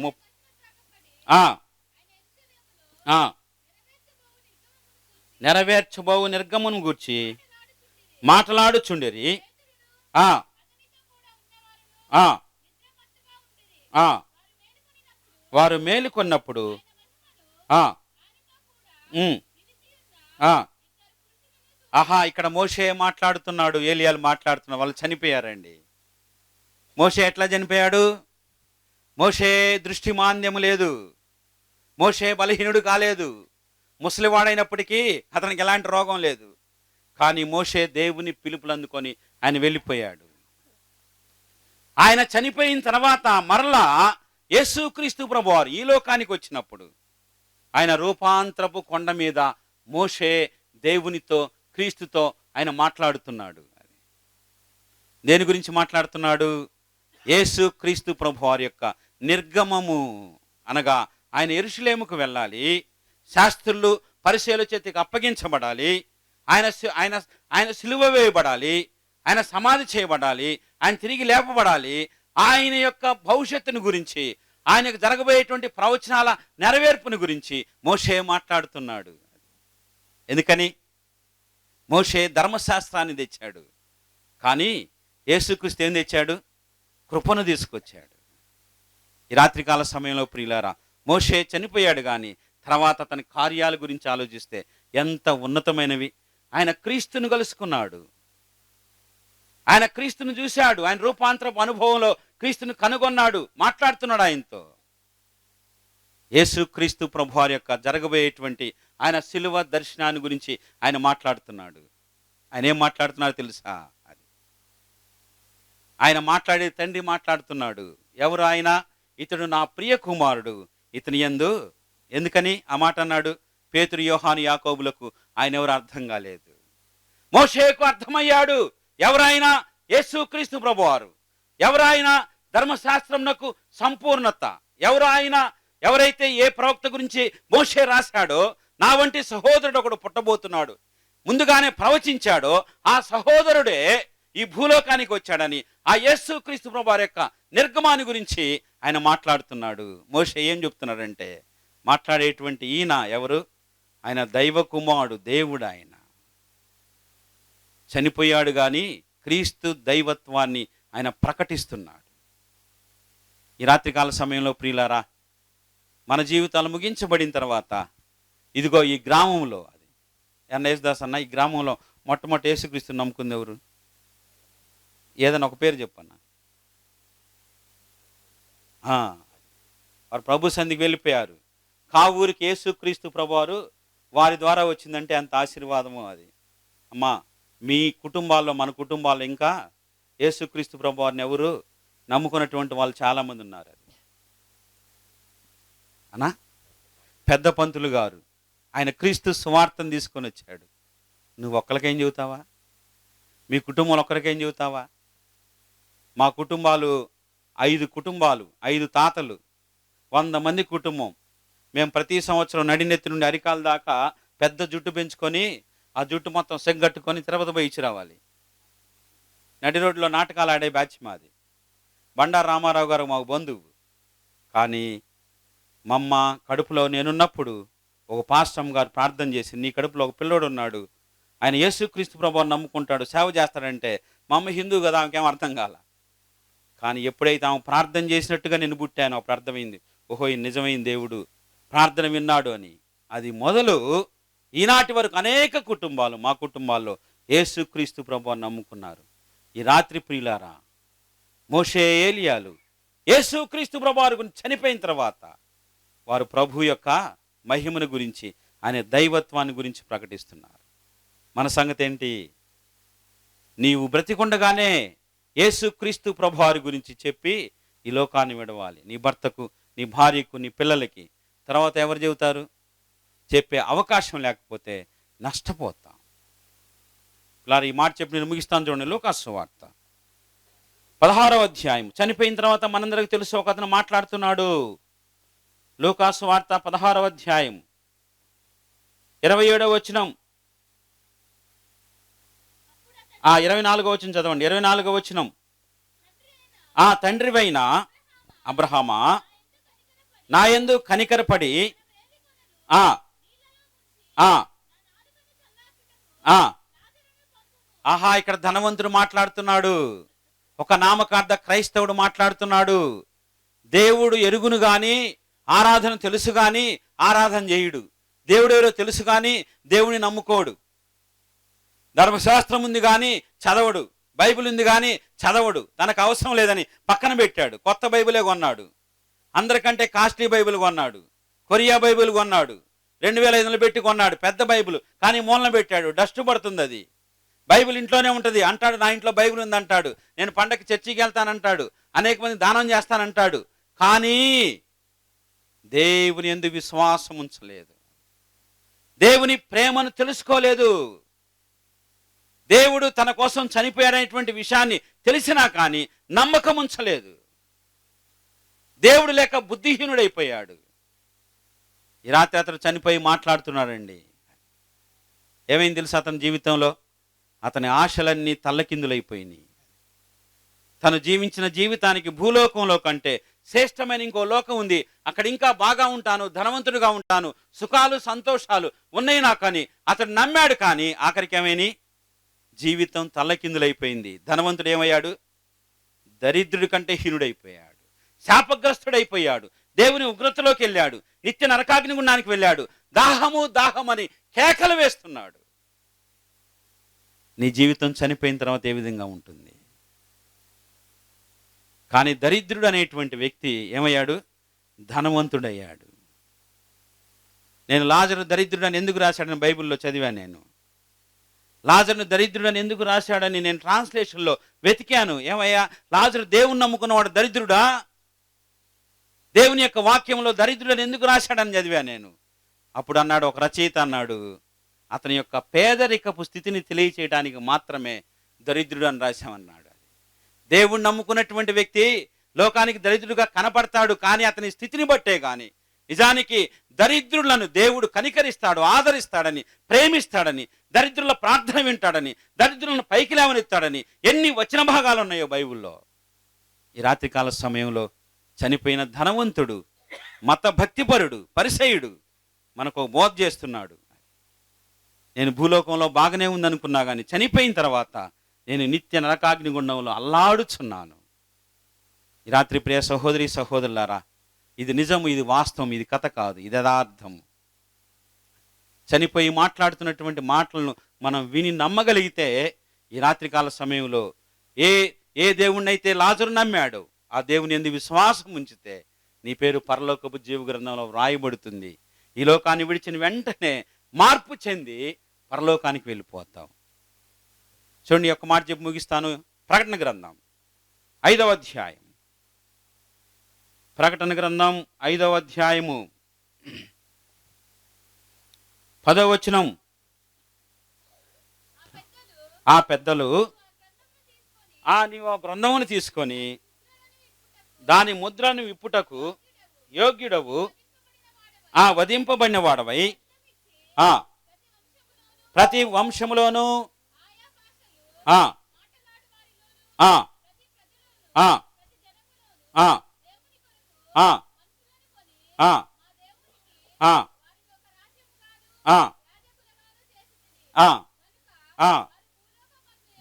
నెరవేర్చబోవు నిర్గమును గూర్చి మాట్లాడుచుండిరి. వారు మేలుకొన్నప్పుడు ఇక్కడ మోషే మాట్లాడుతున్నాడు, ఏలియాలు మాట్లాడుతున్నాడు. వాళ్ళు చనిపోయారండి. మోషే ఎట్లా చనిపోయాడు? మోషే దృష్టి మాంద్యము లేదు, మోషే బలహీనుడు కాలేదు, ముసలివాడైనప్పటికీ అతనికి ఎలాంటి రోగం లేదు. కానీ మోషే దేవుని పిలుపులు అందుకొని ఆయన వెళ్ళిపోయాడు. ఆయన చనిపోయిన తర్వాత మరలా యేసుక్రీస్తు ప్రభువారు ఈ లోకానికి వచ్చినప్పుడు ఆయన రూపాంతరపు కొండ మీద మోషే దేవునితో, క్రీస్తుతో ఆయన మాట్లాడుతున్నాడు. దేని గురించి మాట్లాడుతున్నాడు? యేసుక్రీస్తు ప్రభువారి యొక్క నిర్గమము, అనగా ఆయన యెరూషలేముకు వెళ్ళాలి, శాస్త్రులు పరిసయ్యుల చేతికి అప్పగించబడాలి, ఆయన సిలువ వేయబడాలి, ఆయన సమాధి చేయబడాలి, ఆయన తిరిగి లేపబడాలి. ఆయన యొక్క భవిష్యత్తును గురించి, ఆయనకు జరగబోయేటువంటి ప్రవచనాల నెరవేర్పుని గురించి మోషే మాట్లాడుతున్నాడు. ఎందుకని? మోషే ధర్మశాస్త్రాన్ని తెచ్చాడు, కానీ యేసుక్రీస్తు ఏం తెచ్చాడు? కృపను తీసుకొచ్చాడు. ఈ రాత్రికాల సమయంలో ప్రియులారా, మోషే చనిపోయాడు కానీ తర్వాత తన కార్యాల గురించి ఆలోచిస్తే ఎంత ఉన్నతమైనవి. ఆయన క్రీస్తును కలుసుకున్నాడు, ఆయన క్రీస్తును చూశాడు, ఆయన రూపాంతరపు అనుభవంలో క్రీస్తును కనుగొన్నాడు, మాట్లాడుతున్నాడు ఆయనతో. యేసుక్రీస్తు ప్రభువారి యొక్క జరగబోయేటువంటి ఆయన శిలువ దర్శనాన్ని గురించి ఆయన మాట్లాడుతున్నాడు. ఆయన ఏం మాట్లాడుతున్నాడు తెలుసా? అది ఆయన మాట్లాడే తండ్రి మాట్లాడుతున్నాడు. ఎవరు ఆయన? ఇతడు నా ప్రియ కుమారుడు, ఇతని యందు. ఎందుకని ఆ మాట అన్నాడు? పేతురు, యోహాను, యాకోబులకు ఆయన ఎవరు అర్థం కాలేదు, మోషేకు అర్థమయ్యాడు. ఎవరైనా? యేసుక్రీస్తు ప్రభువారు. ఎవరైనా? ధర్మశాస్త్రంనకు సంపూర్ణత. ఎవరైతే ఏ ప్రవక్త గురించి మోషే రాశాడో, నా వంటి సహోదరుడు ఒకడు పుట్టబోతున్నాడు, ముందుగానే ప్రవచించాడో, ఆ సహోదరుడే ఈ భూలోకానికి వచ్చాడని ఆ యేసుక్రీస్తు ప్రభువారి యొక్క నిర్గమాన్ని గురించి ఆయన మాట్లాడుతున్నాడు. మోషే ఏం చెప్తున్నాడంటే, మాట్లాడేటువంటి ఈయన ఎవరు? ఆయన దైవ కుమారుడు, దేవుడు. ఆయన చనిపోయాడు కానీ క్రీస్తు దైవత్వాన్ని ఆయన ప్రకటిస్తున్నాడు. ఈ రాత్రికాల సమయంలో ప్రియులారా, మన జీవితాలు ముగించబడిన తర్వాత ఇదిగో ఈ గ్రామంలో, అది యేసుదాస్ అన్న, ఈ గ్రామంలో మొట్టమొదటి యేసుక్రీస్తుని నమ్ముకుంది ఎవరు? ఏదైనా ఒక పేరు చెప్పన్నా. వారు ప్రభు సంధికి వెళ్ళిపోయారు. కావూరికి యేసుక్రీస్తు ప్రభువారు వారి ద్వారా వచ్చిందంటే అంత ఆశీర్వాదము అది. అమ్మా, మీ కుటుంబాల్లో, మన కుటుంబాల్లో ఇంకా యేసుక్రీస్తు ప్రభువారిని ఎవరు నమ్ముకున్నటువంటి వాళ్ళు చాలామంది ఉన్నారు. అది అన్నా, పెద్ద పంతులు గారు ఆయన క్రీస్తు సువార్తను తీసుకొని వచ్చాడు. నువ్వు ఒక్కరికేం చెబుతావా? మీ కుటుంబంలో ఒక్కరికేం చెబుతావా? మా కుటుంబాలు 5 కుటుంబాలు, 5 తాతలు, 100 మంది కుటుంబం. మేము ప్రతి సంవత్సరం నడినెత్తి నుండి అరికాల దాకా పెద్ద జుట్టు పెంచుకొని ఆ జుట్టు మొత్తం సెగ్గట్టుకొని తిరుపతి పోయి ఇచ్చి రావాలి. నడి రోడ్లో నాటకాలు ఆడే బ్యాచ్ మాది. బండారు రామారావు గారు మాకు బంధువు. కానీ మమ్మ కడుపులో నేనున్నప్పుడు ఒక పాస్టమ్ గారు ప్రార్థన చేసి, నీ కడుపులో ఒక పిల్లోడు ఉన్నాడు, ఆయన యేసుక్రీస్తు ప్రభువుని నమ్ముకుంటాడు, సేవ చేస్తాడంటే, మా అమ్మ హిందూ కదా, ఆమెకేం అర్థం కాల. కానీ ఎప్పుడైతే ఆమె ప్రార్థన చేసినట్టుగా నేను పుట్టానో అప్పుడు అర్థమైంది, ఓహో ఈ నిజమైన దేవుడు ప్రార్థన విన్నాడు అని. అది మొదలు ఈనాటి వరకు అనేక కుటుంబాలు, మా కుటుంబాల్లో యేసుక్రీస్తు ప్రభువుని నమ్ముకున్నారు. ఈ రాత్రి ప్రియులారా, మోషే, ఏలియాలు యేసుక్రీస్తు ప్రభువారి గురించి చనిపోయిన తర్వాత వారు ప్రభు యొక్క మహిమను గురించి, ఆయన దైవత్వాన్ని గురించి ప్రకటిస్తున్నారు. మన సంగతి ఏంటి? నీవు బ్రతికుండగానే యేసుక్రీస్తు ప్రభువారి గురించి చెప్పి ఈ లోకాన్ని విడవాలి. నీ భర్తకు, నీ భార్యకు, నీ పిల్లలకి. తర్వాత ఎవరు చెబుతారు? చెప్పే అవకాశం లేకపోతే నష్టపోతాం. ఇలా ఈ మాట చెప్పి నేను ముగిస్తాను. చూడండి, లూకాసు వార్త 16వ అధ్యాయం. చనిపోయిన తర్వాత మనందరికి తెలుసు, ఒక అతను మాట్లాడుతున్నాడు. లూకాసు వార్త 16వ అధ్యాయం 27వ వచనం, 24వ వచనం చదవండి. 24వ వచనం. ఆ తండ్రివైన అబ్రహామా, నా యందు కనికరపడి ఆ ఆ ఆ ఆహా, ఇక్కడ ధనవంతుడు మాట్లాడుతున్నాడు. ఒక నామకార్థ క్రైస్తవుడు మాట్లాడుతున్నాడు. దేవుడు ఎరుగును గాని ఆరాధన తెలుసు గాని ఆరాధన చేయుడు. దేవుడు ఎవరో తెలుసు గాని దేవుని నమ్ముకోడు. ధర్మశాస్త్రం ఉంది కానీ చదవడు. బైబిల్ ఉంది కానీ చదవడు. తనకు అవసరం లేదని పక్కన పెట్టాడు. కొత్త బైబిలే కొన్నాడు. అందరికంటే కాస్ట్లీ బైబిల్ కొన్నాడు. కొరియా బైబిల్ కొన్నాడు. 2500 పెట్టి కొన్నాడు పెద్ద బైబిల్. కానీ మూలన పెట్టాడు. డస్ట్ పడుతుంది అది. బైబిల్ ఇంట్లోనే ఉంటుంది అంటాడు. నా ఇంట్లో బైబిల్ ఉంది అంటాడు. నేను పండగకి చర్చికి వెళ్తానంటాడు. అనేక మంది దానం చేస్తానంటాడు. కానీ దేవుని యందు విశ్వాసం ఉంచలేదు. దేవుని ప్రేమను తెలుసుకోలేదు. దేవుడు తన కోసం చనిపోయాడనేటువంటి విషయాన్ని తెలిసినా కానీ నమ్మకం ఉంచలేదు. దేవుడు లేక బుద్ధిహీనుడైపోయాడు. ఈ రాత్రి అతను చనిపోయి మాట్లాడుతున్నాడండి. ఏమైంది తెలుసు? అతని జీవితంలో అతని ఆశలన్నీ తల్లకిందులైపోయినాయి. తను జీవించిన జీవితానికి భూలోకంలో కంటే శ్రేష్టమైన ఇంకో లోకం ఉంది. అక్కడ ఇంకా బాగా ఉంటాను, ధనవంతుడిగా ఉంటాను, సుఖాలు సంతోషాలు ఉన్నాయి నాకు అని అతడు నమ్మాడు. కానీ ఆఖరికి ఏమైంది? జీవితం తల్లకిందులైపోయింది. ధనవంతుడు ఏమయ్యాడు? దరిద్రుడి కంటే హీనుడైపోయాడు. శాపగ్రస్తుడైపోయాడు. దేవుని ఉగ్రతలోకి వెళ్ళాడు. నిత్య నరకాగ్ని గుండానికి వెళ్ళాడు. దాహము దాహమని కేకలు వేస్తున్నాడు. నీ జీవితం చనిపోయిన తర్వాత ఏ విధంగా ఉంటుంది? కానీ దరిద్రుడు అనేటువంటి వ్యక్తి ఏమయ్యాడు? ధనవంతుడయ్యాడు. నేను లాజరు దరిద్రుడని ఎందుకు రాశాడని బైబిల్లో చదివాను. నేను లాజరును దరిద్రుడని ఎందుకు రాశాడని నేను ట్రాన్స్లేషన్లో వెతికాను. ఏమయ్యా, లాజరు దేవుని నమ్ముకున్నవాడు దరిద్రుడా? దేవుని యొక్క వాక్యంలో దరిద్రుడని ఎందుకు రాశాడని చదివాను నేను. అప్పుడు అన్నాడు, ఒక రచయిత అన్నాడు, అతని యొక్క పేదరికపు స్థితిని తెలియచేయడానికి మాత్రమే దరిద్రుడు అని రాశామన్నాడు. దేవుణ్ణి నమ్ముకున్నటువంటి వ్యక్తి లోకానికి దరిద్రుడుగా కనపడతాడు. కానీ అతని స్థితిని బట్టే కానీ నిజానికి దరిద్రులను దేవుడు కనికరిస్తాడు, ఆదరిస్తాడని, ప్రేమిస్తాడని, దరిద్రుల ప్రార్థన వింటాడని, దరిద్రులను పైకి లేవనెత్తాడని ఎన్ని వచన భాగాలు ఉన్నాయో బైబిల్లో. ఈ రాత్రికాల సమయంలో చనిపోయిన ధనవంతుడు, మత భక్తిపరుడు, పరిసయుడు మనకు బోధ చేస్తున్నాడు. నేను భూలోకంలో బాగానే ఉందనుకున్నా కానీ చనిపోయిన తర్వాత నేను నిత్య నరకాగ్నిగుండంలో అల్లాడుచున్నాను. ఈ రాత్రి ప్రియ సహోదరి సహోదరులారా, ఇది నిజము, ఇది వాస్తవం, ఇది కథ కాదు, ఇది యథార్థము. చనిపోయి మాట్లాడుతున్నటువంటి మాటలను మనం విని నమ్మగలిగితే ఈ రాత్రికాల సమయంలో ఏ దేవుణ్ణైతే లాజరు నమ్మాడో ఆ దేవుని యందు విశ్వాసం ఉంచితే నీ పేరు పరలోకపు జీవ గ్రంథంలో వ్రాయబడుతుంది. ఈ లోకాన్ని విడిచిన వెంటనే మార్పు చెంది పరలోకానికి వెళ్ళిపోతాం. చూడండి, ఒక మాట చెప్పి ముగిస్తాను. ప్రకటన గ్రంథం 5వ అధ్యాయం. ప్రకటన గ్రంథం 5వ అధ్యాయము 10వ వచనం. ఆ పెద్దలు నీవు ఆ గ్రంథమును తీసుకొని దాని ముద్రను విప్పుటకు యోగ్యుడవు, వధింపబడిన వాడవై ప్రతి వంశములోను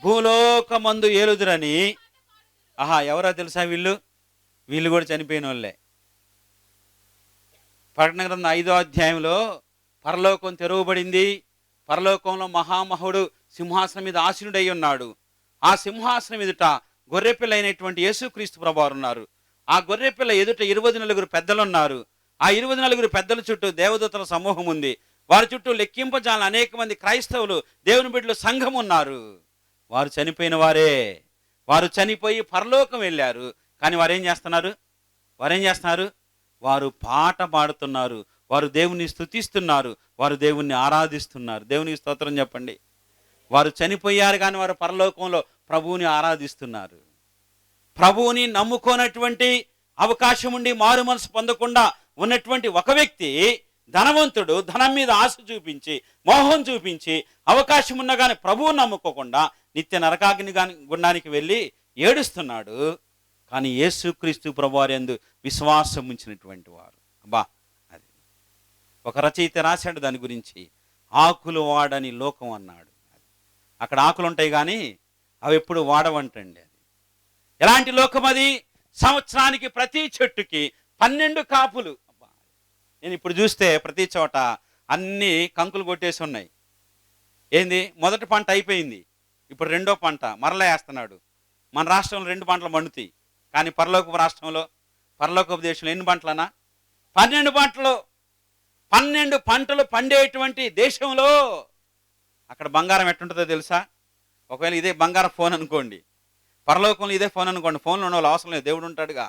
భూలోకమందు ఏలుదురని. ఎవరో తెలుసా? వీళ్ళు కూడా చనిపోయిన వాళ్ళే. ప్రకటన గ్రంథం 5వ అధ్యాయంలో పరలోకం తెరవబడింది. పరలోకంలో మహామహుడు సింహాసనం మీద ఆసీనుడై ఉన్నాడు. ఆ సింహాసనం ఎదుట గొర్రెపిల్ల అయినటువంటి యేసుక్రీస్తు ప్రభువారు ఉన్నారు. ఆ గొర్రెపిల్ల ఎదుట 24 పెద్దలు ఉన్నారు. ఆ 24 పెద్దల చుట్టూ దేవదూతల సమూహం ఉంది. వారి చుట్టూ లెక్కింపజాలని అనేక మంది క్రైస్తవులు, దేవుని బిడ్డలు సంఘం ఉన్నారు. వారు చనిపోయిన వారే. వారు చనిపోయి పరలోకం వెళ్ళారు. కానీ వారేం చేస్తున్నారు? వారు పాట పాడుతున్నారు. వారు దేవుని స్తుతిస్తున్నారు. వారు దేవుణ్ణి ఆరాధిస్తున్నారు. దేవునికి స్తోత్రం చెప్పండి. వారు చనిపోయారు కానీ వారు పరలోకంలో ప్రభువుని ఆరాధిస్తున్నారు. ప్రభువుని నమ్ముకోనటువంటి అవకాశం ఉండి మారు మనసు పొందకుండా ఉన్నటువంటి ఒక వ్యక్తి, ధనవంతుడు, ధనం మీద ఆశ చూపించి మోహం చూపించి అవకాశం ఉన్నా కానీ ప్రభువు నమ్ముకోకుండా నిత్య నరకాగ్ని గుండానికి వెళ్ళి ఏడుస్తున్నాడు. కానీ యేసుక్రీస్తు ప్రభువారి యందు విశ్వాసం ఉంచినటువంటి వారు, అబ్బా, అది ఒక రచయిత రాశాడు దాని గురించి, ఆకులు వాడని లోకం అన్నాడు. అక్కడ ఆకులు ఉంటాయి కానీ అవి ఎప్పుడు వాడవంటండి. అది ఎలాంటి లోకం అది? సంవత్సరానికి ప్రతి చెట్టుకి 12 కాపులు. నేను ఇప్పుడు చూస్తే ప్రతి చోట అన్నీ కంకులు కొట్టేసి ఉన్నాయి. ఏంది, మొదటి పంట అయిపోయింది, ఇప్పుడు రెండో పంట మరలా వేస్తున్నాడు. మన రాష్ట్రంలో 2 పంటలు పండుతాయి, కానీ పరలోకపు రాష్ట్రంలో, పరలోకపు దేశంలో ఎన్ని పంటలనా? 12 పంటలు. 12 పంటలు పండేటువంటి దేశంలో అక్కడ బంగారం ఎట్టుంటుందో తెలుసా? ఒకవేళ ఇదే బంగారం ఫోన్ అనుకోండి, పరలోకంలో ఇదే ఫోన్ అనుకోండి, ఫోన్లో ఉన్న వాళ్ళు అవసరం లేదు, దేవుడు ఉంటాడుగా.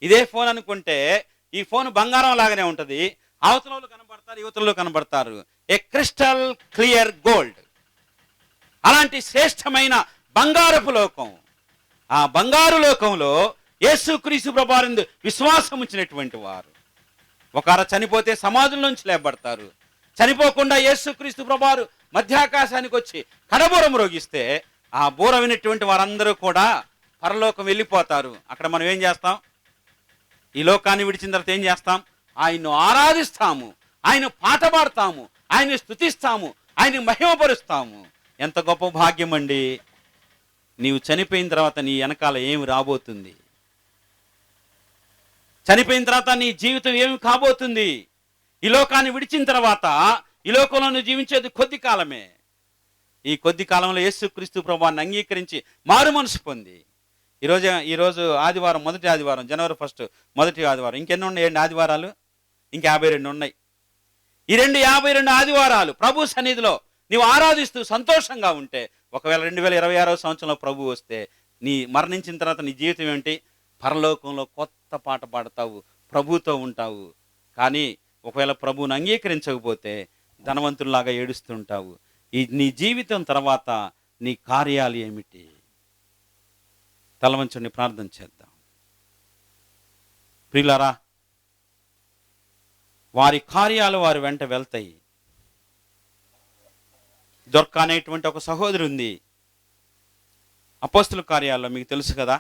ఇదే ఫోన్ అనుకుంటే ఈ ఫోన్ బంగారం లాగానే ఉంటుంది. అవతలలో కనబడతారు, యువతలలో కనబడతారు. ఏ క్రిస్టల్ క్లియర్ గోల్డ్. అలాంటి శ్రేష్టమైన బంగారపు లోకం. ఆ బంగారు లోకంలో యేసుక్రీస్తు ప్రభువారందు విశ్వాసం ఉంచినటువంటి వారు ఒకరు చనిపోతే సమాధుల నుంచి లేపబడతారు. చనిపోకుండా యేసుక్రీస్తు ప్రభువారు మధ్యాకాశానికి వచ్చి కడబూర మ్రోగిస్తే ఆ బూర వినటువంటి వారందరూ కూడా పరలోకం వెళ్ళిపోతారు. అక్కడ మనం ఏం చేస్తాం? ఈ లోకాన్ని విడిచిన తర్వాత ఏం చేస్తాం? ఆయన్ను ఆరాధిస్తాము, ఆయన పాట పాడతాము, ఆయన్ని స్తుతిస్తాము, ఆయన్ని మహిమపరుస్తాము. ఎంత గొప్ప భాగ్యం అండి! నీవు చనిపోయిన తర్వాత నీ వెనకాల ఏమి రాబోతుంది? చనిపోయిన తర్వాత నీ జీవితం ఏమి కాబోతుంది? ఈ లోకాన్ని విడిచిన తర్వాత ఈ లోకంలో నువ్వు జీవించేది కొద్ది కాలమే. ఈ కొద్ది కాలంలో యేసుక్రీస్తు ప్రభువాన్ని అంగీకరించి మారు మనసు పొంది ఈరోజు ఆదివారం, మొదటి ఆదివారం, జనవరి 1 మొదటి ఆదివారం. ఇంకెన్ని ఉన్నాయి? 7 ఆదివారాలు, ఇంకా 52 ఉన్నాయి. ఈ 52 ఆదివారాలు ప్రభు సన్నిధిలో నీవు ఆరాధిస్తూ సంతోషంగా ఉంటే, ఒకవేళ 2026 సంవత్సరంలో ప్రభు వస్తే నీ మరణించిన తర్వాత నీ జీవితం ఏంటి? పరలోకంలో కొత్త పాట పాడతావు, ప్రభుతో ఉంటావు. కానీ ఒకవేళ ప్రభువుని అంగీకరించకపోతే ధనవంతుల్లాగా ఏడుస్తుంటావు. నీ జీవితం తర్వాత నీ కార్యాలు ఏమిటి? తలవంచుని ప్రార్థన చేద్దాం. ప్రియులారా, వారి కార్యాలు వారి వెంట వెళ్తాయి. దొర్కా అనేటువంటి ఒక సహోదరి ఉంది, అపోస్తుల కార్యాల్లో మీకు తెలుసు కదా.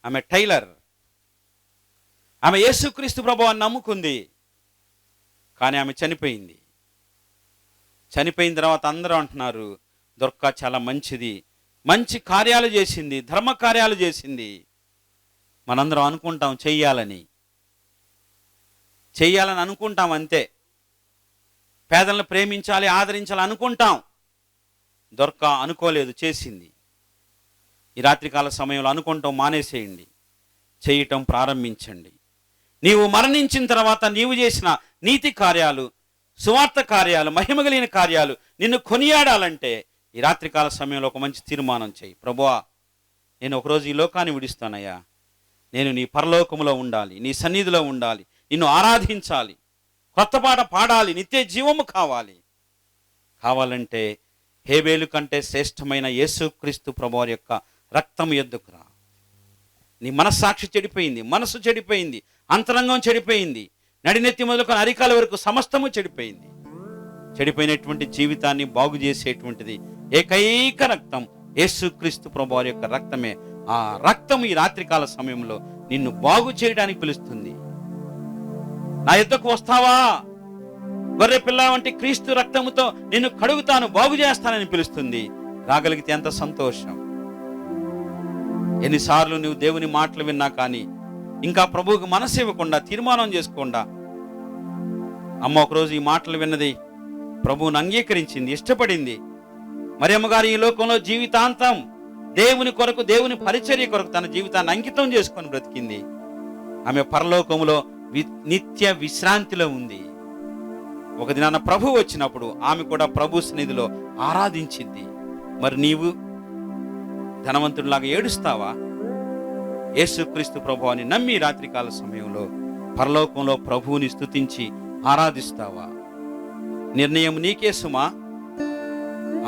ఆమె టైలర్. ఆమె యేసుక్రీస్తు ప్రభువుని నమ్ముకుంది, కానీ ఆమె చనిపోయింది. చనిపోయిన తర్వాత అందరూ అంటున్నారు, దొర్కా చాలా మంచిది, మంచి కార్యాలు చేసింది, ధర్మ కార్యాలు చేసింది. మనందరం అనుకుంటాం చెయ్యాలని అనుకుంటాం, అంతే. పేదలను ప్రేమించాలి, ఆదరించాలి అనుకుంటాం. దొర్కా అనుకోలేదు, చేసింది. ఈ రాత్రికాల సమయంలో అనుకుంటాం మానేసేయండి, చేయటం ప్రారంభించండి. నీవు మరణించిన తర్వాత నీవు చేసిన నీతి కార్యాలు, సువార్త కార్యాలు, మహిమగలిగిన కార్యాలు నిన్ను కొనియాడాలంటే ఈ రాత్రికాల సమయంలో ఒక మంచి తీర్మానం చేయి. ప్రభువా, నేను ఒకరోజు ఈ లోకాన్ని విడిస్తానయ్యా, నేను నీ పరలోకములో ఉండాలి, నీ సన్నిధిలో ఉండాలి, నిన్ను ఆరాధించాలి, కొత్త పాట పాడాలి, నిత్య జీవము కావాలంటే హేబేలు కంటే శ్రేష్టమైన యేసుక్రీస్తు ప్రభువారి యొక్క రక్తం యొద్దకు రా. నీ మనస్సాక్షి చెడిపోయింది, మనసు చెడిపోయింది, అంతరంగం చెడిపోయింది, నడినెత్తి మొదలుకొని అరికాల వరకు సమస్తము చెడిపోయింది. చెడిపోయినటువంటి జీవితాన్ని బాగు చేసేటువంటిది ఏకైక రక్తం, యేసుక్రీస్తు ప్రభువారి యొక్క రక్తమే. ఆ రక్తం ఈ రాత్రికాల సమయంలో నిన్ను బాగు చేయడానికి పిలుస్తుంది. నా యొద్దకు వస్తావా? గొర్రె పిల్ల వంటి క్రీస్తు రక్తముతో నిన్ను కడుగుతాను, బాగు చేస్తానని పిలుస్తుంది. రాగలిగితే ఎంత సంతోషం! ఎన్నిసార్లు నువ్వు దేవుని మాటలు విన్నా కానీ ఇంకా ప్రభువుకు మనసు ఇవ్వకుండా, తీర్మానం చేసుకోకుండా, అమ్మ ఒకరోజు ఈ మాటలు విన్నది, ప్రభువుని అంగీకరించింది, ఇష్టపడింది. మరియమ్మ గారు ఈ లోకంలో జీవితాంతం దేవుని కొరకు, దేవుని పరిచర్య కొరకు తన జీవితాన్ని అంకితం చేసుకొని బ్రతికింది. ఆమె పరలోకములో నిత్య విశ్రాంతిలో ఉంది. ఒక దినాన ప్రభు వచ్చినప్పుడు ఆమె కూడా ప్రభు సన్నిధిలో ఆరాధించింది. మరి నీవు ధనవంతుడిలాగా ఏడుస్తావా? యేసుక్రీస్తు ప్రభువుని నమ్మి రాత్రికాల సమయంలో పరలోకంలో ప్రభువుని స్తుతించి ఆరాధిస్తావా? నిర్ణయం నీకే సుమా.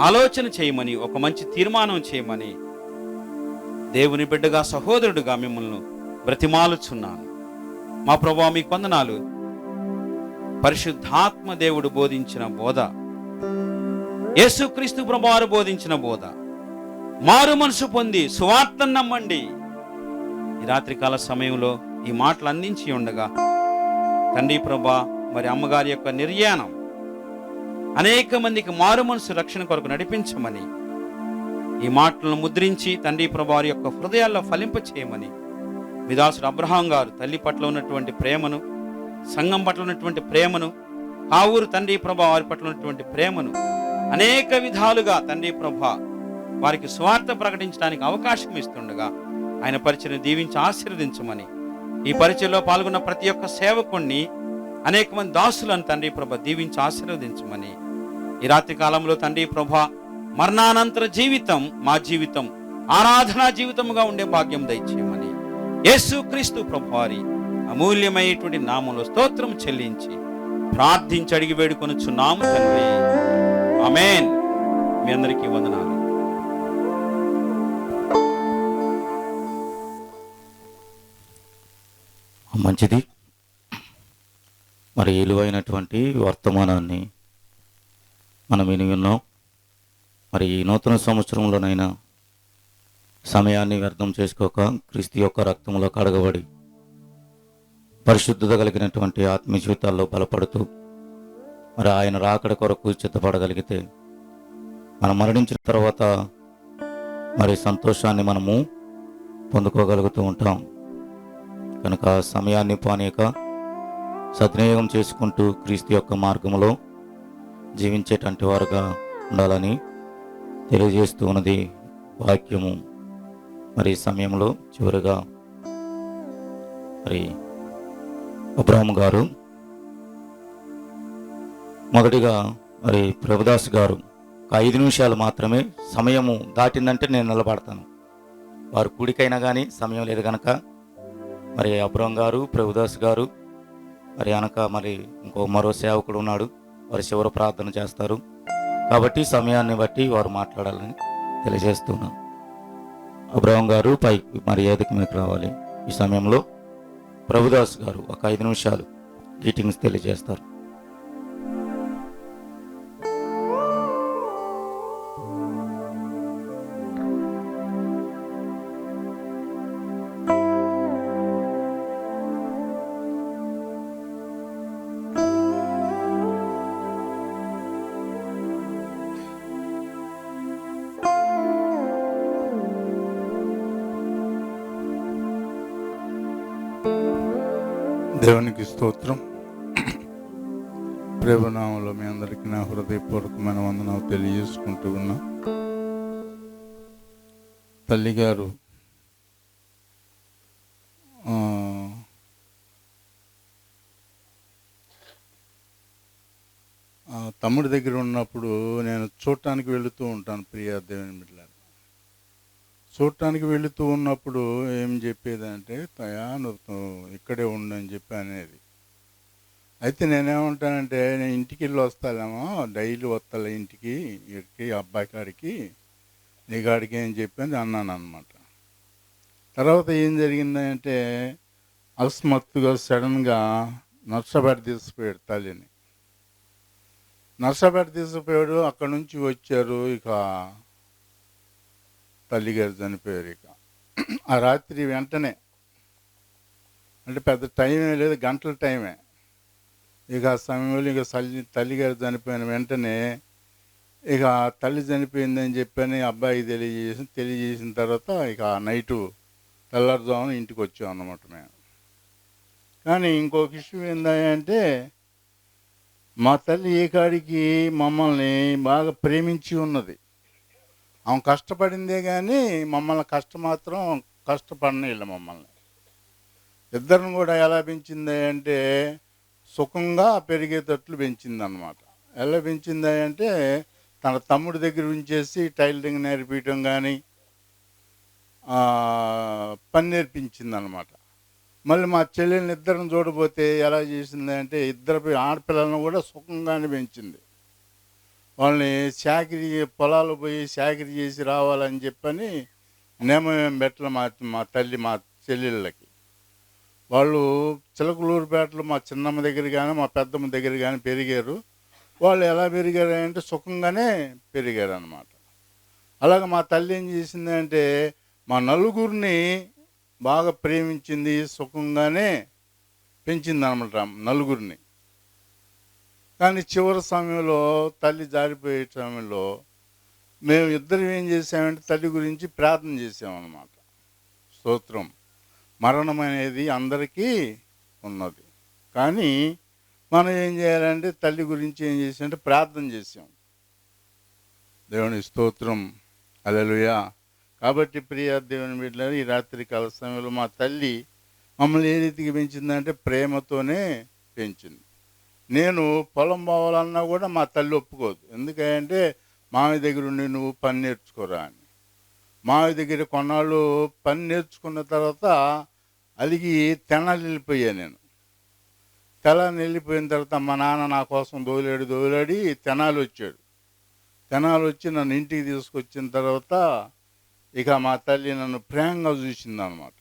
ఆలోచన చేయమని, ఒక మంచి తీర్మానం చేయమని దేవుని బిడ్డగా, సహోదరుడుగా మిమ్మల్ని బ్రతిమాలుచున్నాను. మా ప్రభువా, మీకు వందనాలు. పరిశుద్ధాత్మ దేవుడు బోధించిన బోధ, యేసుక్రీస్తు ప్రభువారు బోధించిన బోధ, మారు మనసు పొంది సువార్తను నమ్మండి. ఈ రాత్రికాల సమయంలో ఈ మాటలు అందించి ఉండగా తండ్రి ప్రభా, మరి అమ్మగారి యొక్క నిర్యాణం అనేక మందికి మారు మనసు రక్షణ కొరకు నడిపించమని, ఈ మాటలను ముద్రించి తండ్రి ప్రభా వారి యొక్క హృదయాల్లో ఫలింప చేయమని, మీ దాసుడు అబ్రహాం గారు తల్లి పట్ల ఉన్నటువంటి ప్రేమను, సంఘం పట్ల ఉన్నటువంటి ప్రేమను, ఆ ఊరు తండ్రి ప్రభా వారి పట్ల ఉన్నటువంటి ప్రేమను అనేక విధాలుగా తండ్రి ప్రభా వారికి స్వార్థ ప్రకటించడానికి అవకాశం ఇస్తుండగా ఆయన పరిచయం దీవించి ఆశీర్వదించమని, ఈ పరిచయంలో పాల్గొన్న ప్రతి ఒక్క సేవకుణ్ణి, అనేక మంది దాసులను తండ్రి ప్రభ దీవించి ఆశీర్వదించమని, ఈ రాత్రి కాలంలో తండ్రి ప్రభ మరణానంతర జీవితం మా జీవితం ఆరాధనా జీవితముగా ఉండే భాగ్యం దయచేయమని యేసుక్రీస్తు ప్రభు వారి అమూల్యమైనటువంటి నామములో స్తోత్రం చెల్లించి ప్రార్థించి అడిగి వేడుకొనుచున్నాము తండ్రి. ఆమేన్. మీ అందరికీ వందనాలు. మంచిది. మరి విలువైనటువంటి వర్తమానాన్ని మనం విని ఉన్నాం. మరి ఈ నూతన సంవత్సరంలోనైనా సమయాన్ని వ్యర్థం చేసుకోక క్రీస్తు యొక్క రక్తంలో కడగబడి పరిశుద్ధత కలిగినటువంటి ఆత్మీయ జీవితాల్లో బలపడుతూ మరి ఆయన రాకడ కొరకు చిత్తపడగలిగితే మనం మరణించిన తర్వాత మరి సంతోషాన్ని మనము పొందుకోగలుగుతూ ఉంటాం. కనుక సమయాన్ని పానీయక సద్వినియోగం చేసుకుంటూ క్రీస్తు యొక్క మార్గంలో జీవించేటువంటి వారుగా ఉండాలని తెలియజేస్తూ ఉన్నది వాక్యము. మరి సమయంలో చివరిగా మరి అబ్రహాం గారు, మొదటిగా మరి ప్రభుదాస్ గారు ఒక 5 నిమిషాలు మాత్రమే, సమయము దాటిందంటే నేను నిలబడతాను. వారు కూడికైనా కానీ సమయం లేదు కనుక మరి అబ్రహాం గారు, ప్రభుదాస్ గారు, మరి అనక మరి మరో సేవకుడు ఉన్నాడు, వారు చివరి ప్రార్థన చేస్తారు. కాబట్టి సమయాన్ని బట్టి వారు మాట్లాడాలని తెలియజేస్తున్నాను. అబ్రహాం గారు పై మర్యాదకి మీకు రావాలి. ఈ సమయంలో ప్రభుదాస్ గారు ఒక 5 నిమిషాలు గ్రీటింగ్స్ తెలియజేస్తారు. దేవునికి స్తోత్రం. ప్రభునామంలో మీ అందరికీ నా హృదయపూర్వకమైన వందనాలు తెలియజేసుకుంటూ ఉన్నా. తల్లిగారు తమ్ముడి దగ్గర ఉన్నప్పుడు నేను చూడటానికి వెళుతూ ఉంటాను. ప్రియా దేవుని బిడ్డలారా, చూడటానికి వెళుతూ ఉన్నప్పుడు ఏం చెప్పేదంటే, తయా నువ్వు ఇక్కడే ఉండు అని చెప్పి అనేది. అయితే నేనేమంటానంటే, నేను ఇంటికి వెళ్ళి వస్తానేమో, డైలీ వస్తాలే ఇంటికి, ఇక్కడికి అబ్బాయి కాడికి, నీ కాడికి అని చెప్పి అన్నాను అనమాట. తర్వాత ఏం జరిగిందంటే, అకస్మాత్తుగా సడన్గా నర్సపేట తీసుకుపోయాడు తల్లిని. నర్సపేట తీసుకుపోయాడు. అక్కడి నుంచి వచ్చారు. ఇక తల్లిగారు చనిపోయారు. ఇక ఆ రాత్రి వెంటనే, అంటే పెద్ద టైమే లేదు, గంటల టైమే. ఇక ఆ సమయంలో ఇక తల్లిగారు చనిపోయిన వెంటనే ఇక తల్లి చనిపోయిందని చెప్పని అబ్బాయికి తెలియజేసిన తర్వాత ఇక నైటు తెల్లారుజామున ఇంటికి వచ్చాం అన్నమాట మేము. కానీ ఇంకొక విషయం ఏంటంటే, మా తల్లి ఏ కాడికి మమ్మల్ని బాగా ప్రేమించి ఉన్నది. ఆమె కష్టపడిందే కానీ మమ్మల్ని కష్టపడనివ్వలే మమ్మల్ని. ఇద్దరిని కూడా ఎలా పెంచింది అంటే, సుఖంగా పెరిగేటట్లు పెంచింది అన్నమాట. ఎలా పెంచింది అంటే, తన తమ్ముడి దగ్గర ఉంచేసి టైలరింగ్ నేర్పించడం కానీ పని నేర్పించింది అన్నమాట. మళ్ళీ మా చెల్లెల్ని ఇద్దరిని చూడబోతే ఎలా చేసింది అంటే, ఇద్దరు ఆడపిల్లలను కూడా సుఖంగానే పెంచింది. వాళ్ళని చాకరీ పొలాలు పోయి చాకరీ చేసి రావాలని చెప్పని నియమం పెట్టలే మా తల్లి మా చెల్లెళ్ళకి. వాళ్ళు చిలకలూరుపేటలో మా చిన్నమ్మ దగ్గర కానీ మా పెద్దమ్మ దగ్గర కానీ పెరిగారు. వాళ్ళు ఎలా పెరిగారు అంటే సుఖంగానే పెరిగారు అన్నమాట. అలాగే మా తల్లి ఏం చేసిందంటే మా నలుగురిని బాగా ప్రేమించింది, సుఖంగానే పెంచింది అనమాట నలుగురిని. కానీ చివరి సమయంలో తల్లి జారిపోయే సమయంలో మేము ఇద్దరం ఏం చేసామంటే తల్లి గురించి ప్రార్థన చేసామన్నమాట. స్తోత్రం. మరణం అనేది అందరికీ ఉన్నది, కానీ మనం ఏం చేయాలంటే తల్లి గురించి ఏం చేసామంటే ప్రార్థన చేసాం. దేవుని స్తోత్రం. హల్లెలూయా. కాబట్టి ప్రియ దేవుని బిడ్డలారా, ఈ రాత్రి కాల సమయంలో మా తల్లి మమ్మల్ని ఏ రీతికి పెంచిందంటే ప్రేమతోనే పెంచింది. నేను పొలం పోవాలన్నా కూడా మా తల్లి ఒప్పుకోదు. ఎందుకంటే మామయ్య దగ్గర ఉండి నువ్వు పని నేర్చుకోరా అని. మామయ్య దగ్గర కొన్నాళ్ళు పని నేర్చుకున్న తర్వాత అలిగి తెనాలి వెళ్ళిపోయా నేను. తెనాలి వెళ్ళిపోయిన తర్వాత మా నాన్న నా కోసం దోలాడి తెనాలి వచ్చాడు. తెనాలి వచ్చి నన్ను ఇంటికి తీసుకొచ్చిన తర్వాత ఇక మా తల్లి నన్ను ప్రేమగా చూసింది అనమాట.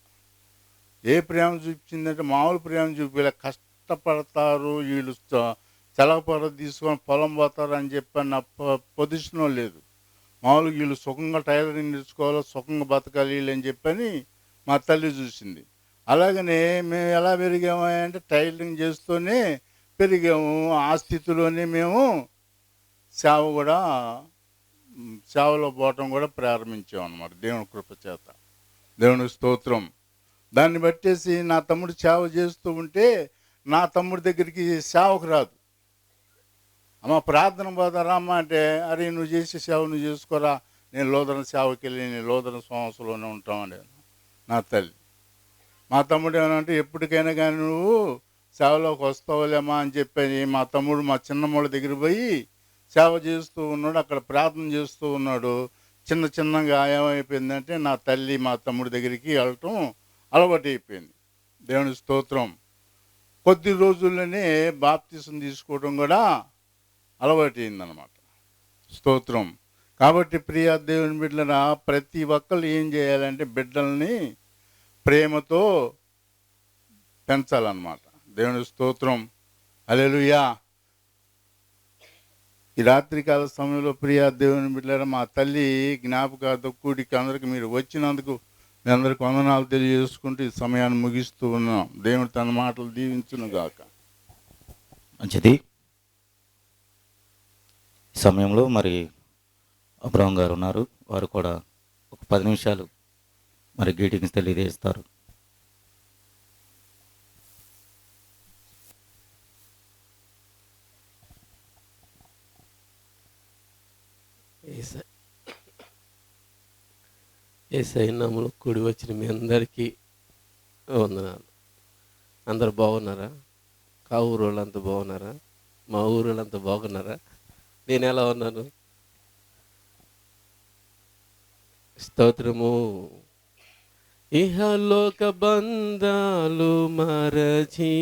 ఏ ప్రేమ చూపించిందంటే మామూలు ప్రేమ చూపి కష్టపడతారు వీళ్ళు, చలపడ తీసుకొని పొలం పోతారు అని చెప్పి నా పొజిషన్లో లేదు. మామూలుగా వీళ్ళు సుఖంగా టైలరింగ్ నేర్చుకోవాలి, సుఖంగా బతకాలి వీళ్ళు అని చెప్పని మా తల్లి చూసింది. అలాగనే మేము ఎలా పెరిగాము అంటే టైలరింగ్ చేస్తూనే పెరిగాము. ఆ స్థితిలోనే మేము సేవలో పోవటం కూడా ప్రారంభించాం అన్నమాట దేవుని కృప చేత. దేవుని స్తోత్రం. దాన్ని బట్టేసి నా తమ్ముడు సేవ చేస్తూ ఉంటే నా తమ్ముడి దగ్గరికి సేవకు రాదు. అమ్మ ప్రార్థన పోతారా అమ్మ అంటే, అరే నువ్వు చేసే సేవ నువ్వు చేసుకోరా, నేను లోదరణ సేవకి వెళ్ళి నేను లోదరణ సంవత్సరంలోనే ఉంటామని నా తల్లి. మా తమ్ముడు ఏమనంటే ఎప్పటికైనా కానీ నువ్వు సేవలోకి వస్తావులేమ్మా అని చెప్పని మా తమ్ముడు మా చిన్నమ్మోళ్ళ దగ్గర పోయి సేవ చేస్తూ ఉన్నాడు. అక్కడ ప్రార్థన చేస్తూ ఉన్నాడు. చిన్నగా ఏమైపోయిందంటే నా తల్లి మా తమ్ముడి దగ్గరికి వెళ్ళటం అలవాటు అయిపోయింది. దేవుని స్తోత్రం. కొద్ది రోజుల్లోనే బాప్తిసం తీసుకోవడం కూడా అలవాటు అయిందనమాట. స్తోత్రం. కాబట్టి ప్రియ దేవుని బిడ్డలరా, ప్రతి ఒక్కళ్ళు ఏం చేయాలంటే బిడ్డల్ని ప్రేమతో పెంచాలన్నమాట. దేవుని స్తోత్రం. హల్లెలూయా. ఈ రాత్రికాల సమయంలో ప్రియ దేవుని బిడ్డలారా, మా తల్లి జ్ఞాపకార్థ కూడికి అందరికి మీరు వచ్చినందుకు మీ అందరికి వందనాలు తెలియజేసుకుంటూ ఈ సమయాన్ని ముగిస్తూ ఉన్నాం. దేవుడు తన మాటలు దీవించును గాక. మంచిది. ఈ సమయంలో మరి అబ్రహం గారు ఉన్నారు. వారు కూడా ఒక 10 నిమిషాలు మరి గ్రీటింగ్స్ తెలియజేస్తారు. యేసయ్య నామములో కూడి వచ్చిన మీ అందరికీ వందనాలు. అందరు బాగున్నారా? ఊరు వాళ్ళంతా బాగున్నారా? మా ఊరు వాళ్ళంతా బాగున్నారా? నేను ఎలా ఉన్నాను? స్తోత్రము. ఇహలోక బంధాలు మరచి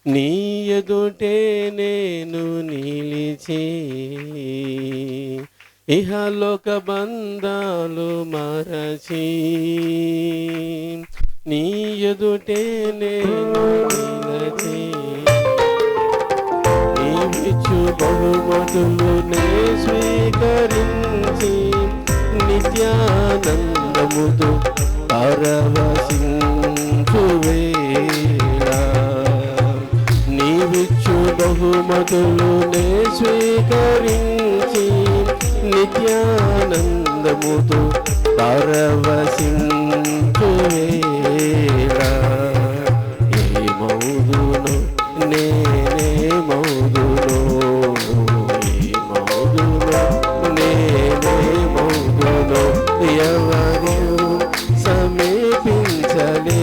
నీ ఎదుటే నేను నిలిచి, ఇహలోక బంధాలు మరచి నీ ఎదుటే నేను నిలిచి, నీవిచ్చు బహుమతులు నే స్వీకరించి నిత్యానందముతో పరవశించు వేళ, నీవిచ్చు బహుమతులు నే స్వీకరించి నిత్యానందముతో పరవశించు వేళ, ఏమౌదును నేనేమౌదును, ఏమౌదును నేనేమౌదును, ఎవరు సమీపించలేని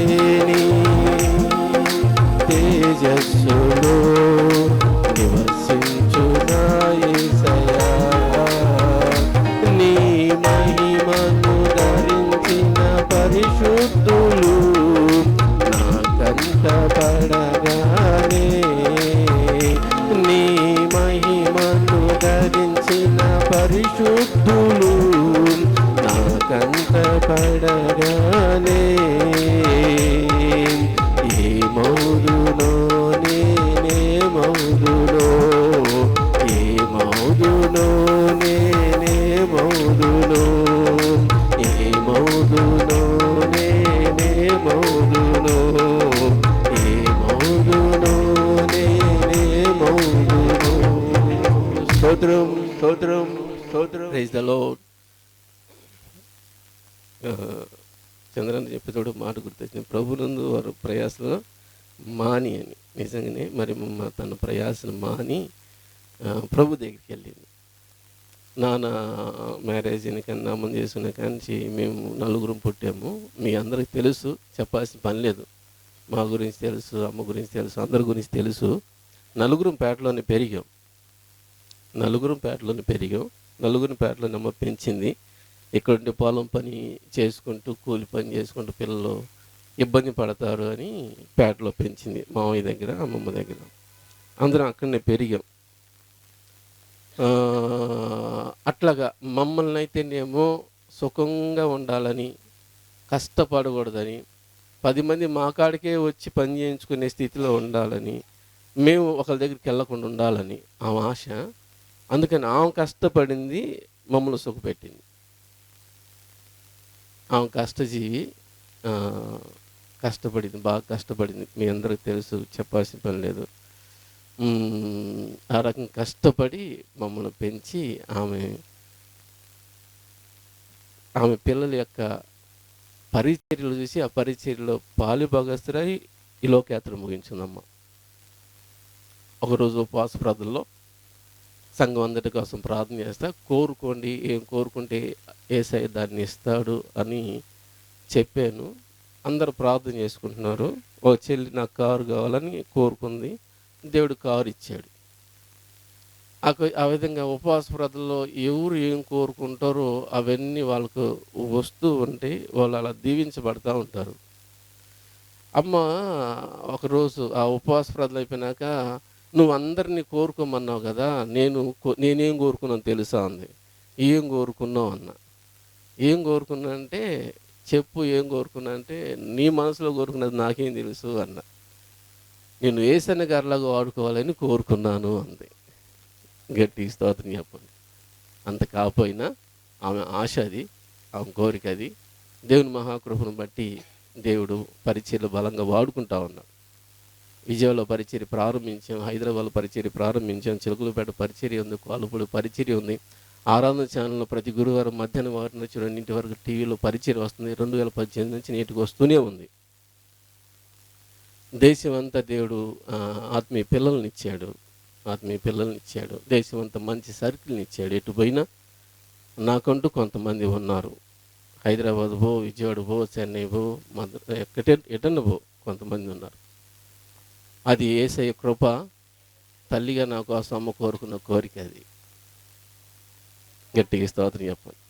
తేజస్సులో నివసించు నా యేసయ్యా, నీ మహిమను ధరించిన పరిశుద్ధులు నా కంట పడగానే, నీ మహిమను ధరించిన పరిశుద్ధులు నా ద లార్డ్. చంద్రన్న చెప్పేటప్పుడు మాట గుర్తొచ్చింది, ప్రభునందు వారు ప్రయాసలో మాని అని. నిజంగానే మరి తన ప్రయాసను మాని ప్రభు దగ్గరికి వెళ్ళింది. నాన్న మ్యారేజ్ అయిన ముందు చేసుకునే కానీ మేము నలుగురం పుట్టాము. మీ అందరికి తెలుసు, చెప్పాల్సిన పని లేదు. మా గురించి తెలుసు, అమ్మ గురించి తెలుసు, అందరి గురించి తెలుసు. నలుగురం పేటలోనే పెరిగాం. నలుగురం పేటలోనే అమ్మ పెంచింది. ఇక్కడ పొలం పని చేసుకుంటూ, కూలి పని చేసుకుంటూ పిల్లలు ఇబ్బంది పడతారు అని పేటలో పెంచింది, మామయ్య దగ్గర, అమ్మమ్మ దగ్గర. అందరం అక్కడనే పెరిగాం. అట్లాగా మమ్మల్ని అయితేనేమో సుఖంగా ఉండాలని, కష్టపడకూడదని, 10 మంది మా కాడికే వచ్చి పని చేయించుకునే స్థితిలో ఉండాలని, మేము ఒకరి దగ్గరికి వెళ్ళకుండా ఉండాలని ఆమె ఆశ. అందుకని ఆమె కష్టపడింది, మమ్మల్ని సుఖపెట్టింది. ఆమె కష్టజీవి, కష్టపడింది, బాగా కష్టపడింది. మీ అందరికి తెలుసు, చెప్పాల్సిన పని లేదు. ఆ రకం కష్టపడి మమ్మల్ని పెంచి ఆమె పిల్లల యొక్క పరిచర్యలు చూసి ఆ పరిచర్యలో పాలుభాగస్తురై ఈ లోకయాత్ర ముగించిందమ్మ. ఒకరోజు ఉపవాస ప్రార్థనలో సంఘం అందరి కోసం ప్రార్థన చేస్తా, కోరుకోండి, ఏం కోరుకుంటే యేసయ్య దాన్ని ఇస్తాడు అని చెప్పాను. అందరూ ప్రార్థన చేసుకుంటున్నారు. ఓ చెల్లి నాకు కారు కావాలని కోరుకుంది, దేవుడు కారు ఇచ్చాడు. ఆ విధంగా ఉపవాస ప్రార్థనలో ఎవరు ఏం కోరుకుంటారో అవన్నీ వాళ్ళకు వస్తూ ఉంటే వాళ్ళు అలా దీవించబడతా ఉంటారు. అమ్మ ఒకరోజు ఆ ఉపవాస ప్రార్థన అయిపోయినాక, నువ్వు అందరినీ కోరుకోమన్నావు కదా, నేనేం కోరుకున్నాను తెలుసా అంది. ఏం కోరుకున్నావు అన్న. ఏం కోరుకున్నా అంటే చెప్పు, ఏం కోరుకున్నా అంటే నీ మనసులో కోరుకున్నది నాకేం తెలుసు అన్న. నేను యేసయ్య గారిలాగా వాడుకోవాలని కోరుకున్నాను అంది. గట్టి స్తోత్రం చెప్పండి. అంత కాకపోయినా ఆమె ఆశ అది, ఆమె కోరిక అది. దేవుని మహాకృపను బట్టి దేవుడు పరిచర్యలు బలంగా వాడుకుంటా ఉన్నాడు. విజయవాడలో పరిచర్య ప్రారంభించాం, హైదరాబాద్లో పరిచర్య ప్రారంభించాం, చిలుకలపేట పరిచర్య ఉంది, కోలపూడి పరిచర్య ఉంది. ఆరాధన ఛానల్లో ప్రతి గురువారం మధ్యాహ్నం 1 నుంచి 2 వరకు టీవీలో పరిచర్య వస్తుంది. 2018 నుంచి నేటికి వస్తూనే ఉంది. దేశం అంతా దేవుడు ఆత్మీయ పిల్లల్ని ఇచ్చాడు. దేశం అంతా మంచి సర్కిల్ని ఇచ్చాడు. ఎటు పోయినా నాకంటూ కొంతమంది ఉన్నారు. హైదరాబాద్ పో, విజయవాడ పో, చెన్నై పో, ఎటన్న పో, కొంతమంది ఉన్నారు. అది యేసయ్య కృప. తల్లిగా నా కోసం అమ్మ కోరుకున్న కోరిక అది. గట్టిగా స్తోత్రం చెప్పండి.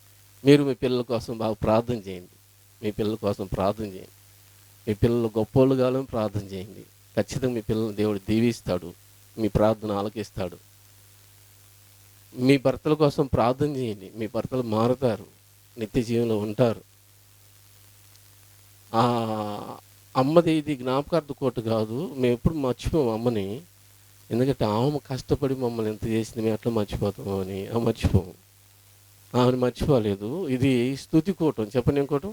మీరు మీ పిల్లల కోసం బాగా ప్రార్థన చేయండి. మీ పిల్లలు గొప్పోళ్ళు కావాలని ప్రార్థన చేయండి. ఖచ్చితంగా మీ పిల్లల్ని దేవుడు దీవిస్తాడు, మీ ప్రార్థన ఆలకిస్తాడు. మీ భర్తల కోసం ప్రార్థన చేయండి. మీ భర్తలు మారుతారు, నిత్య జీవంలో ఉంటారు. అమ్మది ఇది జ్ఞాపకార్థ కోట కాదు. మేము ఎప్పుడు మర్చిపోము అమ్మని. ఎందుకంటే ఆమె కష్టపడి మమ్మల్ని ఎంత చేసింది, మేము ఎట్లా మర్చిపోతాము అని మర్చిపోము. ఆమెను మర్చిపోలేదు. ఇది స్తుతి కూటం. చెప్పండి, ఏం కూటం?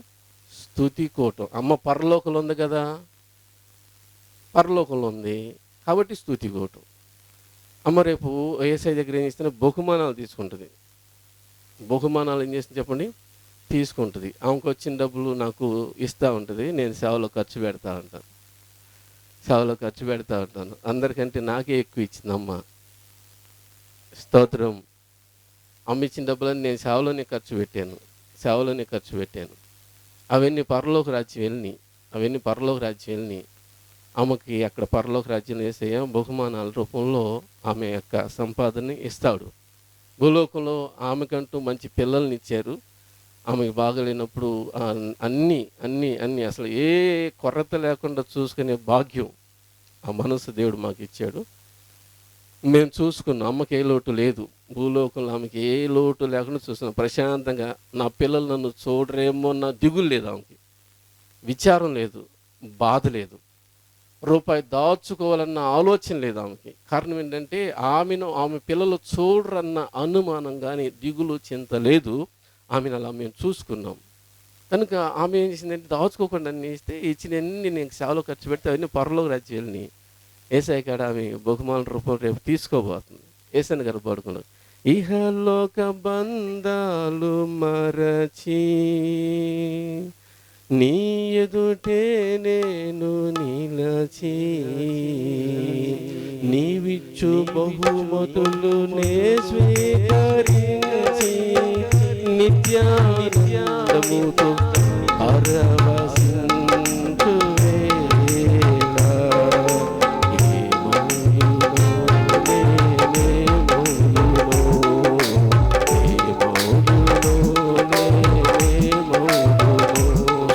స్తుతి కూటం. అమ్మ పరలోకంలో ఉంది కదా, పరలోకంలో ఉంది కాబట్టి స్తుతి కూటం. అమ్మ రేపు యేసయ్య దగ్గర ఏం చేస్తున్నా, బహుమానాలు తీసుకుంటుంది. బహుమానాలు ఏం చేస్తుంది చెప్పండి? తీసుకుంటుంది. ఆమెకు వచ్చిన డబ్బులు నాకు ఇస్తూ ఉంటుంది. నేను సేవలో ఖర్చు పెడతా ఉంటాను. అందరికంటే నాకే ఎక్కువ ఇచ్చింది అమ్మ. స్తోత్రం. అమ్మ ఇచ్చిన డబ్బులని నేను సేవలోనే ఖర్చు పెట్టాను. అవన్నీ పరలోక రాజ్యం వెళ్ళి ఆమెకి అక్కడ పరలోక రాజ్యం యేసయ్య బహుమానాల రూపంలో ఆమె యొక్క సంపాదనని ఇస్తాడు. భూలోకంలో ఆమెకంటూ మంచి పిల్లల్ని ఇచ్చారు. ఆమెకు బాగలేనప్పుడు అన్నీ అసలు ఏ కొరత లేకుండా చూసుకునే భాగ్యం, ఆ మనసు దేవుడు మాకు ఇచ్చాడు. మేము చూసుకున్నాం. అమ్మకి ఏ లోటు లేదు. భూలోకంలో ఆమెకి ఏ లోటు లేకుండా చూస్తున్నాం. ప్రశాంతంగా నా పిల్లలు నన్ను చూడరేమో నా దిగులు లేదు. ఆమెకి విచారం లేదు, బాధ లేదు, రూపాయి దాచుకోవాలన్న ఆలోచన లేదు ఆమెకి. కారణం ఏంటంటే ఆమె పిల్లలు చూడరన్న అనుమానం కానీ దిగులు చింత లేదు. ఆమెను అలా మేము చూసుకున్నాం. కనుక ఆమె ఏం చేసిందంటే దాచుకోకుండా అన్నీ ఇస్తే ఇచ్చినన్ని నేను సేవలో ఖర్చు పెడితే అవన్నీ పరలోక రాజ్యాలని యేసయ్య కాడ ఆమె బహుమాన రూపంలో రేపు తీసుకోబోతుంది. యేసయ్య గారు పడుకున్నారు. ఇహలోక బంధాలు మరచి నీ ఎదుటే నేను నిలచి నీవిచ్చు బహుమతులు నే స్వీకరించి నిత్యానందముతో పరవశించు వేళ ఏ మౌనమో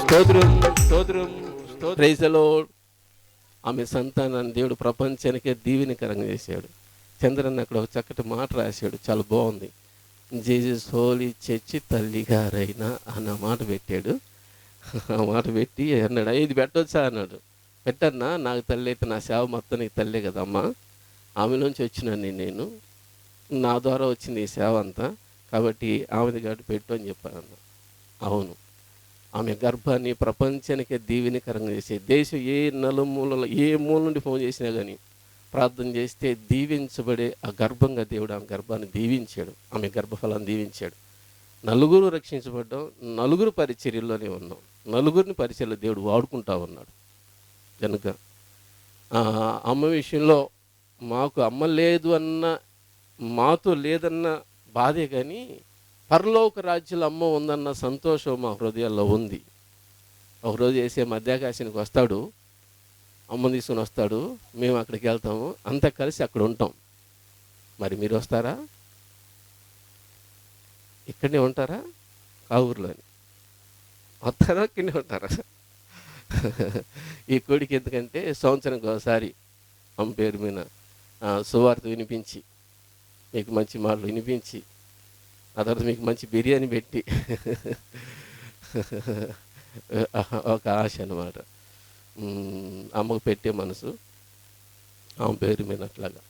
స్తోత్రం స్తోత్రం ప్రైజ్ ది లార్డ్. ఆమె సంతానాన్ని దేవుడు ప్రపంచానికే దీవెనకరంగా చేశాడు. చంద్రన్న అక్కడ ఒక చక్కటి మాట రాశాడు, చాలా బాగుంది. జీసస్ హోలీ చర్చి తల్లిగారైనా అన్న మాట పెట్టాడు. ఆ మాట పెట్టి అన్నాడు, ఇది పెట్టొచ్చా అన్నాడు. పెట్టన్నా, నాకు తల్లి అయితే నా సేవ మొత్తం నీకు తల్లే కదమ్మా, ఆమెలోంచి వచ్చినాను నేను, నా ద్వారా వచ్చింది ఈ సేవ అంతా, కాబట్టి ఆమెది కాబట్టి పెట్టు అని చెప్పారన్న. అవును, ఆమె గర్భాన్ని ప్రపంచానికే దీవెనకరంగా చేసే దేశం ఏ నలుమూలలో ఏ మూల నుండి ఫోన్ చేసినా కానీ ప్రార్థన చేస్తే దీవించబడే ఆ గర్భంగా దేవుడు ఆమె గర్భాన్ని దీవించాడు, ఆమె గర్భఫలాన్ని దీవించాడు. నలుగురు రక్షించబడ్డాం, నలుగురు పరిచర్యల్లోనే ఉన్నాం, నలుగురిని పరిచర్యలో దేవుడు వాడుకుంటా ఉన్నాడు. కనుక అమ్మ విషయంలో మాకు అమ్మ లేదు అన్న, మాతో లేదన్న బాధే, కానీ పరలోక రాజ్యంలో అమ్మ ఉందన్న సంతోషం మా హృదయాల్లో ఉంది. ఒకరోజు వేసే మధ్యాకాశానికి వస్తాడు, అమ్మని తీసుకుని వస్తాడు, మేము అక్కడికి వెళ్తాము, అంతా కలిసి అక్కడ ఉంటాం. మరి మీరు వస్తారా? ఇక్కడనే ఉంటారా? కావూరులోని వస్తారా? ఇక్కడనే ఉంటారా? ఈ కోడికి ఎందుకంటే సంవత్సరానికి ఒకసారి అమ్మ పేరు మీద సువార్త వినిపించి, మీకు మంచి మాటలు వినిపించి, ఆ తర్వాత మీకు మంచి బిర్యానీ పెట్టి ఒక ఆశ అన్నమాట. అమ్మకు పెట్టే మనసు ఆమె పేరు మీద అట్లాగా.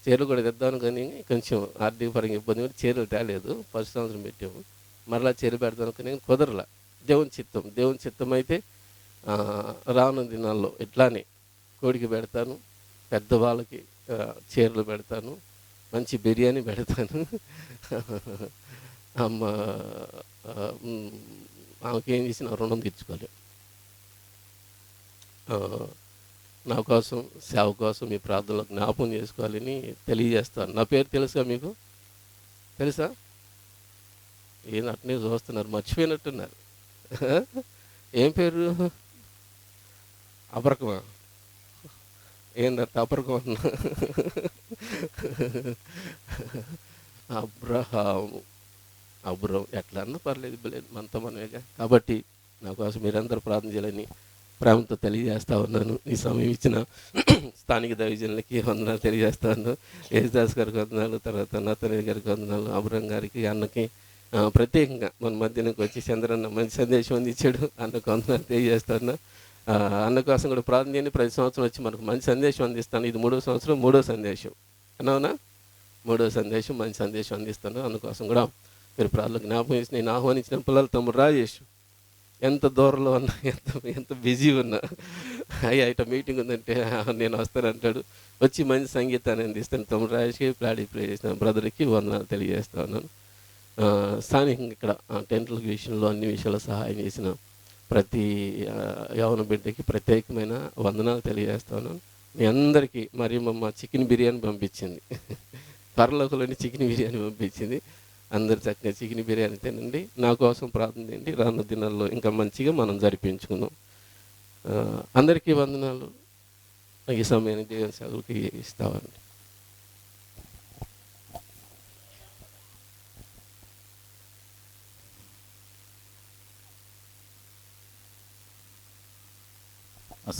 చీరలు కూడా తెద్దాను, కానీ కొంచెం ఆర్థిక పరంగా ఇబ్బంది కూడా చీరలు తేలేదు. ఫస్ట్ సంవత్సరం పెట్టాము, మరలా చీర పెడతాను కానీ కుదరలా. దేవుని చిత్తం అయితే రానున్న దినాల్లో ఇట్లానే కోడికి పెడతాను, పెద్దవాళ్ళకి చీరలు పెడతాను, మంచి బిర్యానీ పెడతాను. అమ్మ ఆమెకి ఏం చేసి నా రుణం తీర్చుకోలేము. నా కోసం, సేవ కోసం మీ ప్రార్థనలో జ్ఞాపకం చేసుకోవాలని తెలియజేస్తాను. నా పేరు తెలుసా మీకు? తెలుసా? ఏం అట్నే చూస్తున్నారు, మర్చిపోయినట్టున్నారు. ఏం పేరు? అపరకమా? ఏందట అపరకం అన్నా? అబ్రహం ఎట్లా అన్నా పర్లేదు, మనతో మనమేగా. కాబట్టి నా కోసం మీరందరూ ప్రార్థన చేయాలని ప్రేమతో తెలియజేస్తా ఉన్నాను. ఈ సమయం ఇచ్చిన స్థానిక దైవజనులకి వందనాలు తెలియజేస్తా ఉన్నాను. యేసుదాస్ గారికి వందనాలు, తర్వాత నతనయ్య గారికి వందనాలు, అబ్రహం గారికి, అన్నకి ప్రత్యేకంగా మన మధ్యాహ్నంకి వచ్చి చంద్రన్న మంచి సందేశం అందించాడు, అన్నకు వందనాలు తెలియజేస్తా ఉన్నా. అన్న కోసం కూడా ప్రార్థన చేయండి. ప్రతి సంవత్సరం వచ్చి మనకు మంచి సందేశం అందిస్తాను. ఇది 3వ సంవత్సరం 3వ సందేశం అన్నావునా? 3వ సందేశం, మంచి సందేశం అందిస్తాను. అందుకోసం కూడా మీరు ప్రార్థన జ్ఞాపకం చేసి, నేను ఆహ్వానించిన పిల్లలు తమ్ముడు రాజేష్ ఎంత దూరంలో ఉన్నా, ఎంత బిజీ ఉన్నా, అయ్యా ఇట్లా మీటింగ్ ఉందంటే నేను వస్తానంటాడు, వచ్చి మంచి సంగీతాన్ని అందిస్తాను. తమ్ముడు రాజేష్కి, ప్లాడీ ప్లే చేసిన బ్రదర్కి వందనాలు తెలియజేస్తా ఉన్నాను. స్థానికంగా ఇక్కడ టెంట్ల విషయంలో అన్ని విషయాల్లో సహాయం చేసిన ప్రతి యవన బిడ్డకి ప్రత్యేకమైన వందనాలు తెలియజేస్తా ఉన్నాను. మీ అందరికీ మరి మా చికెన్ బిర్యానీ పంపించింది, పరలోకంలోని చికెన్ బిర్యానీ పంపించింది. అందరు చక్కగా చికెన్ బిర్యానీ తినండి, నా కోసం ప్రార్థన చేయండి. రానున్న దినాల్లో ఇంకా మంచిగా మనం జరిపించుకుందాం. అందరికీ వందనాలు. ఈ సమయాన్ని దేవుని సేవకులకి ఇస్తామండి.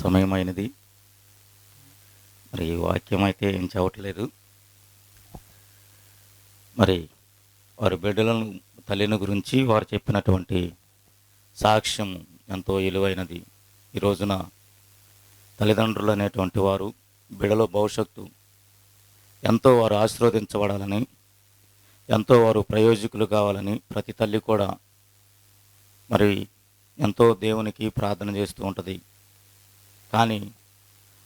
సమయమైనది. మరి వాక్యం అయితే ఏం చెప్పట్లేదు. మరి వారి బిడ్డలను, తల్లిని గురించి వారు చెప్పినటువంటి సాక్ష్యం ఎంతో విలువైనది. ఈ రోజున తల్లిదండ్రులు అనేటువంటి వారు బిడ్డల భవిష్యత్తు ఎంతో వారు ఆశీర్వదించబడాలని, ఎంతో వారు ప్రయోజకులు కావాలని ప్రతి తల్లి కూడా మరి ఎంతో దేవునికి ప్రార్థన చేస్తూ ఉంటుంది. కానీ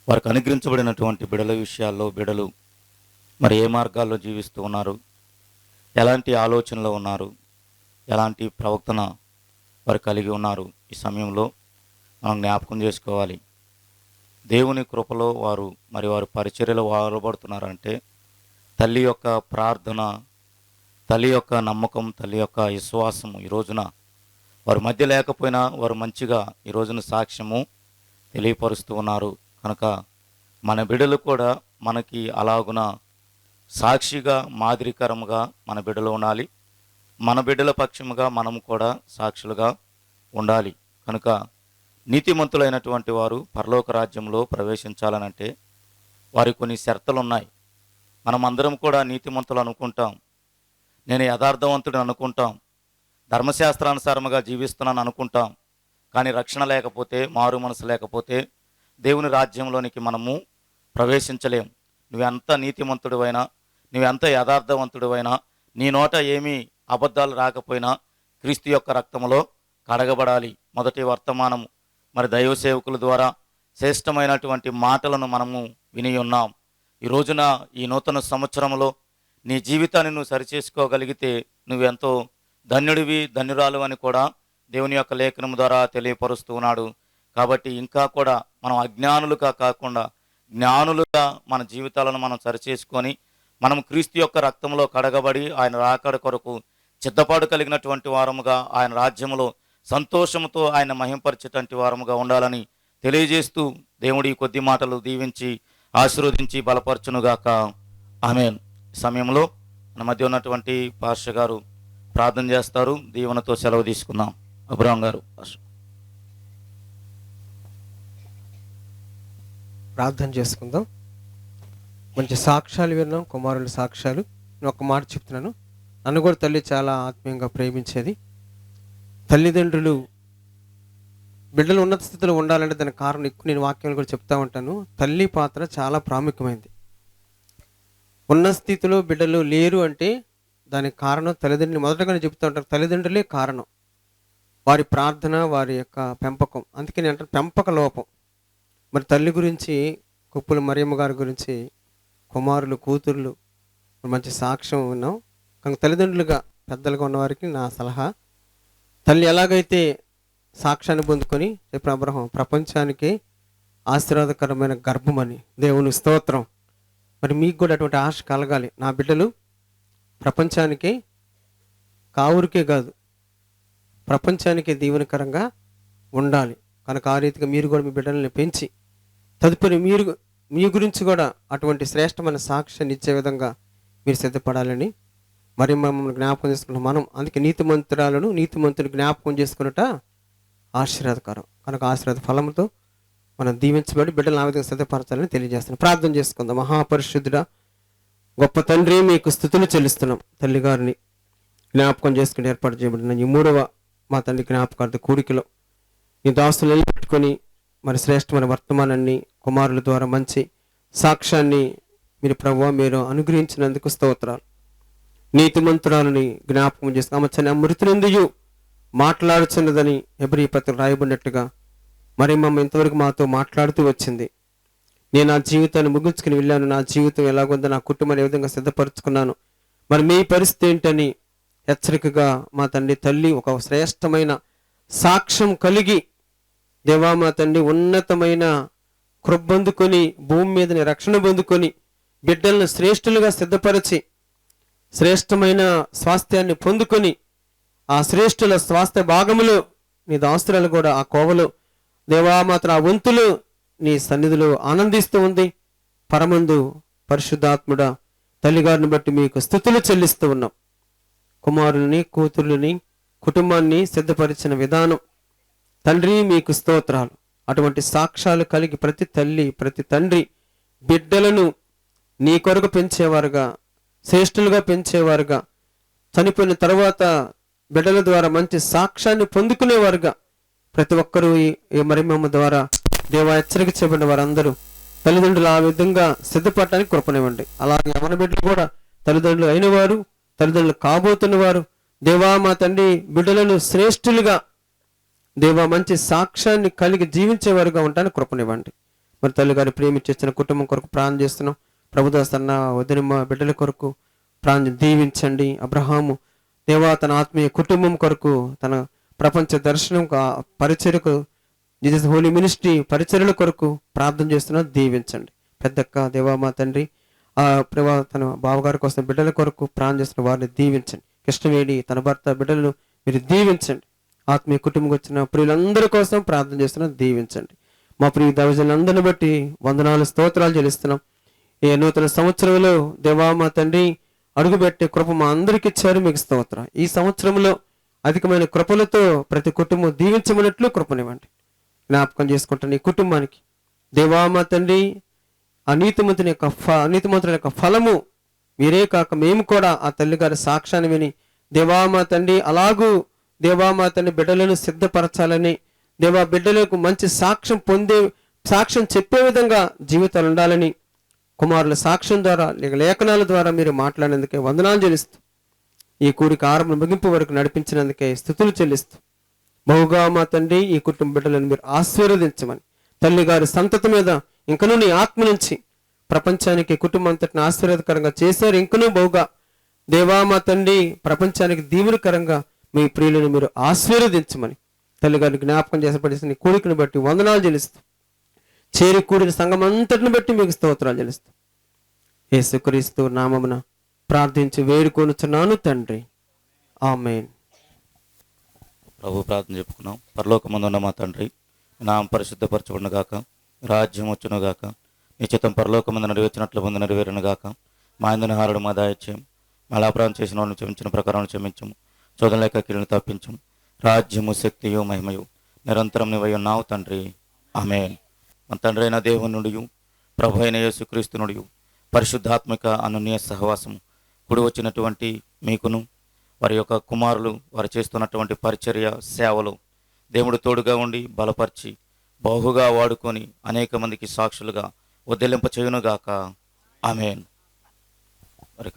వారికి అనుగ్రహించబడినటువంటి బిడ్డల విషయాల్లో బిడ్డలు మరి ఏ మార్గాల్లో జీవిస్తూ ఉన్నారు, ఎలాంటి ఆలోచనలో ఉన్నారు, ఎలాంటి ప్రవర్తన వారు కలిగి ఉన్నారు, ఈ సమయంలో మనం జ్ఞాపకం చేసుకోవాలి. దేవుని కృపలో వారి పరిచర్యలో వాడబడుతున్నారంటే తల్లి యొక్క ప్రార్థన, తల్లి యొక్క నమ్మకం, తల్లి యొక్క విశ్వాసం ఈ రోజున వారి మధ్య లేకపోయినా వారు మంచిగా ఈ రోజున సాక్ష్యము తెలియపరుస్తూ ఉన్నారు. కనుక మన బిడ్డలు కూడా మనకి అలాగున సాక్షిగా, మాదిరికరముగా మన బిడ్డలు ఉండాలి. మన బిడ్డల పక్షముగా మనము కూడా సాక్షులుగా ఉండాలి. కనుక నీతిమంతులైనటువంటి వారు పరలోక రాజ్యంలో ప్రవేశించాలనంటే వారికి కొన్ని షరతులు ఉన్నాయి. మనం అందరం కూడా నీతిమంతులు అనుకుంటాం, నేను యథార్థవంతుడు అనుకుంటాం, ధర్మశాస్త్రానుసారముగా జీవిస్తున్నాను అనుకుంటాం. కానీ రక్షణ లేకపోతే, మారు మనసు లేకపోతే దేవుని రాజ్యంలోనికి మనము ప్రవేశించలేం. నువ్వెంత నీతిమంతుడివైనా, నువ్వెంత యథార్థవంతుడివైనా, నీ నోట ఏమీ అబద్ధాలు రాకపోయినా క్రీస్తు యొక్క రక్తములో కడగబడాలి. మొదటి వర్తమానము మరి దైవ సేవకుల ద్వారా శ్రేష్టమైనటువంటి మాటలను మనము విని ఉన్నాం. ఈ రోజున ఈ నూతన సంవత్సరంలో నీ జీవితాన్ని నువ్వు సరిచేసుకోగలిగితే నువ్వెంతో ధన్యుడివి, ధన్యురాలు అని కూడా దేవుని యొక్క లేఖనం ద్వారా తెలియపరుస్తూ ఉన్నాడు. కాబట్టి ఇంకా కూడా మనం అజ్ఞానులుగా కాకుండా జ్ఞానులుగా మన జీవితాలను మనం సరిచేసుకొని మనం క్రీస్తు యొక్క రక్తంలో కడగబడి ఆయన రాకడ కొరకు సిద్ధపాటు కలిగినటువంటి వారముగా ఆయన రాజ్యములో సంతోషముతో ఆయన మహింపరిచేటువంటి వారముగా ఉండాలని తెలియజేస్తూ దేవుడి కొద్ది మాటలు దీవించి ఆశీర్వదించి బలపరచునుగాక. ఆమేన్. ఈ సమయంలో మన మధ్య ఉన్నటువంటి పాస్టర్ గారు ప్రార్థన చేస్తారు. దీవెనతో సెలవు తీసుకుందాం. అబ్రహాం గారు ప్రార్థన చేసుకుందాం. మంచి సాక్ష్యాలు విన్నాం, కుమారుల సాక్ష్యాలు. నేను ఒక మాట చెప్తున్నాను, నన్ను కూడా తల్లి చాలా ఆత్మీయంగా ప్రేమించేది. తల్లిదండ్రులు బిడ్డలు ఉన్నత స్థితిలో ఉండాలంటే దానికి కారణం ఎక్కువ నేను వాక్యాలు కూడా చెప్తా ఉంటాను. తల్లి పాత్ర చాలా ప్రాముఖ్యమైనది. ఉన్న స్థితిలో బిడ్డలు లేరు అంటే దానికి కారణం తల్లిదండ్రులు. మొదటగానే చెప్తూ ఉంటారు, తల్లిదండ్రులే కారణం. వారి ప్రార్థన, వారి యొక్క పెంపకం. అందుకే నేను అంటాను పెంపక లోపం. మరి తల్లి గురించి, కుప్పుల మరియమ్మ గారి గురించి, కుమారులు, కూతుర్లు మంచి సాక్ష్యం విన్నాం. కానీ తల్లిదండ్రులుగా పెద్దలుగా ఉన్నవారికి నా సలహా, తల్లి ఎలాగైతే సాక్ష్యాన్ని పొందుకొని చెప్పిన అబ్రహాం ప్రపంచానికి ఆశీర్వాదకరమైన గర్భమని, దేవుని స్తోత్రం. మరి మీకు కూడా అటువంటి ఆశ కలగాలి. నా బిడ్డలు ప్రపంచానికి, కావురికే కాదు ప్రపంచానికి దీవెనకరంగా ఉండాలి. కనుక ఆ రీతిగా మీరు కూడా మీ బిడ్డల్ని పెంచి తదుపరి మీ గురించి కూడా అటువంటి శ్రేష్టమైన సాక్ష్యాన్ని ఇచ్చే విధంగా మీరు సిద్ధపడాలని మరి మమ్మల్ని జ్ఞాపకం చేసుకుంటాం మనం. అందుకే నీతిమంతులు జ్ఞాపకం చేసుకున్నట ఆశీర్వాదకరం. కనుక ఆశీర్వాద ఫలముతో మనం దీవించబడి బిడ్డలు ఆ విధంగా సిద్ధపరచాలని తెలియజేస్తున్నాం. ప్రార్థన చేసుకుందాం. మహాపరిశుద్ధుడా, గొప్ప తండ్రి, మీకు స్తుతులు చెల్లిస్తున్నాం. తల్లిగారిని జ్ఞాపకం చేసుకుని ఏర్పాటు చేయబడిన ఈ 3వ మా తండ్రి జ్ఞాపకార్థ కూడికలో ఈ దాసులు పెట్టుకొని మరి శ్రేష్టమైన వర్తమానాన్ని కుమారుల ద్వారా మంచి సాక్ష్యాన్ని మీరు అనుగ్రహించినందుకు స్తోత్రాలు. నీతిమంతురాలని జ్ఞాపకం చేసుకుని మృతులందు మాట్లాడుచున్నదని హెబ్రీ పత్రికలో రాయబడినట్టుగా మరి మమ్మ ఇంతవరకు మాతో మాట్లాడుతూ వచ్చింది. నేను నా జీవితాన్ని ముగించుకుని వెళ్ళాను, నా జీవితం ఎలాగుందో, నా కుటుంబాన్ని ఏ విధంగా సిద్ధపరుచుకున్నాను, మరి మీ పరిస్థితి ఏంటని హెచ్చరికగా మా తల్లి ఒక శ్రేష్టమైన సాక్ష్యం కలిగి, దేవా మా తండ్రి ఉన్నతమైన కృపొందుకొని భూమి మీదని రక్షణ పొందుకొని బిడ్డలను శ్రేష్ఠులుగా సిద్ధపరిచి శ్రేష్టమైన స్వాస్థ్యాన్ని పొందుకొని ఆ శ్రేష్ఠుల స్వాస్థ్య భాగములు నీ దాస్తురాలు కూడా ఆ కోవలు దేవా మాత్రం ఆ వంతులు నీ సన్నిధిలో ఆనందిస్తూ ఉంది. పరమందు పరిశుద్ధాత్ముడ తల్లిగారిని బట్టి మీకు స్తుతులు చెల్లిస్తూ ఉన్నాం. కుమారుల్ని, కూతుర్లని, కుటుంబాన్ని సిద్ధపరిచిన విధానం తండ్రి మీకు స్తోత్రాలు. అటువంటి సాక్ష్యాలు కలిగి ప్రతి తల్లి, ప్రతి తండ్రి బిడ్డలను నీ కొరకు పెంచేవారుగా, శ్రేష్ఠులుగా పెంచేవారుగా, చనిపోయిన తర్వాత బిడ్డల ద్వారా మంచి సాక్ష్యాన్ని పొందుకునేవారుగా ప్రతి ఒక్కరూ ఈ మరియమ్మ ద్వారా దేవా హెచ్చరిక చేయబడిన వారందరూ తల్లిదండ్రులు ఆ విధంగా సిద్ధపడటానికి కృపనివ్వండి. అలాగే మన బిడ్డలు కూడా తల్లిదండ్రులు అయిన వారు, తల్లిదండ్రులు కాబోతున్న వారు దేవా మా తండ్రి బిడ్డలను శ్రేష్ఠులుగా దేవా మంచి సాక్ష్యాన్ని కలిగి జీవించేవారుగా ఉండడానికి కృపనివ్వండి. మరి తల్లిగారి ప్రేమించిన కుటుంబం కొరకు ప్రార్థన చేస్తున్నాం. ప్రభుదాస్ అన్న, వదినమ్మ, బిడ్డల కొరకు దీవించండి. అబ్రహాము దేవా తన ఆత్మీయ కుటుంబం కొరకు, తన ప్రపంచ దర్శనం పరిచర్యకు, జీసస్ హోలీ మినిస్ట్రీ పరిచర్యల కొరకు ప్రార్థన చేస్తున్నా దీవించండి. పెద్దక్క దేవా మా తండ్రి ప్రభా తన బావగారి కోసం బిడ్డల కొరకు ప్రార్థన చేస్తున్న వారిని దీవించండి. కృష్ణవేణి తన భర్త బిడ్డలను మీరు దీవించండి. ఆత్మీయ కుటుంబం వచ్చిన ప్రియులందరి కోసం ప్రార్థన చేస్తున్నా దీవించండి. మా ప్రియ దైవజనులందరిని బట్టి వందనాలు స్తోత్రాలు చెల్లిస్తున్నాం. ఈ నూతన సంవత్సరంలో దేవా మా తండ్రి అడుగుపెట్టే కృప మా అందరికి ఇచ్చారు, మీకు స్తోత్రం. ఈ సంవత్సరంలో అధికమైన కృపలతో ప్రతి కుటుంబం దీవించమన్నట్లు కృపనివ్వండి. జ్ఞాపకం చేసుకుంటాను ఈ కుటుంబానికి దేవా మా తండ్రి నీతిమంతుని యొక్క ఫలము మీరే కాక మేము కూడా ఆ తల్లిగారి సాక్ష్యాన్ని విని దేవా మా తండ్రి అలాగూ దేవా మా తండ్రి బిడ్డలను సిద్ధపరచాలని, దేవా బిడ్డలకు మంచి సాక్ష్యం చెప్పే విధంగా జీవితాలు ఉండాలని కుమారుల సాక్ష్యం ద్వారా లేఖనాల ద్వారా మీరు మాట్లాడినందుకే వందనాలు చెల్లిస్తూ ఈ కూడిక ఆరంభం ముగింపు వరకు నడిపించినందుకే స్తుతులు చెల్లిస్తూ బహుగా మా తండ్రి ఈ కుటుంబ బిడ్డలను మీరు ఆశీర్వదించమని, తల్లిగారి సంతతి మీద ఇంకనూ నీ ఆత్మ నుంచి ప్రపంచానికి కుటుంబం అంతటిని ఆశీర్వాదకరంగా చేశారు. ఇంకనూ బహుగా దేవా మా తండ్రి ప్రపంచానికి దీవునికరంగా మీ ప్రియులను మీరు ఆశీర్వదించమని తల్లిగారిని జ్ఞాపకం చేసపడేసిన నీ కూడికను బట్టి వందనాలు చెల్లిస్తూ చేరి కూడిన సంఘం అంతటిని బట్టి మీకు స్తోత్రాలు చెల్లిస్తూ యేసుక్రీస్తు నామమున ప్రార్థించి వేడుకొనుచున్నాను తండ్రి, ఆమేన్. ప్రభు ప్రార్థన చెప్పుకున్నాం. పరలోకమందున్న మా తండ్రి, నామం పరిశుద్ధపరచబడునుగాక, రాజ్యం వచ్చునుగాక, నీ చిత్తం పరలోకమందు నెరవేర్చినట్లు ముందు నెరవేరునుగాక. మా ఇందుని హారుడు మా దాయిత్యం, మా లాభం చేసిన వాళ్ళని క్షమించిన ప్రకారం క్షమించము, చోదన లేక కీళ్ళని తప్పించము. రాజ్యము శక్తియు మహిమయు నిరంతరం నీవై ఉన్నావు తండ్రి, ఆమేన్. మన తండ్రి అయిన దేవుని నుండి, ప్రభు అయిన యేసుక్రీస్తు నుండి, పరిశుద్ధాత్మిక అనన్య సహవాసము కూడి వచ్చినటువంటి మీకును, వారి యొక్క కుమారులు వారు చేస్తున్నటువంటి పరిచర్య సేవలు దేవుడు తోడుగా ఉండి బలపరిచి బహుగా వాడుకొని అనేక మందికి సాక్షులుగా ఉద్దెలింప చేయునుగాక, ఆమేన్. మరి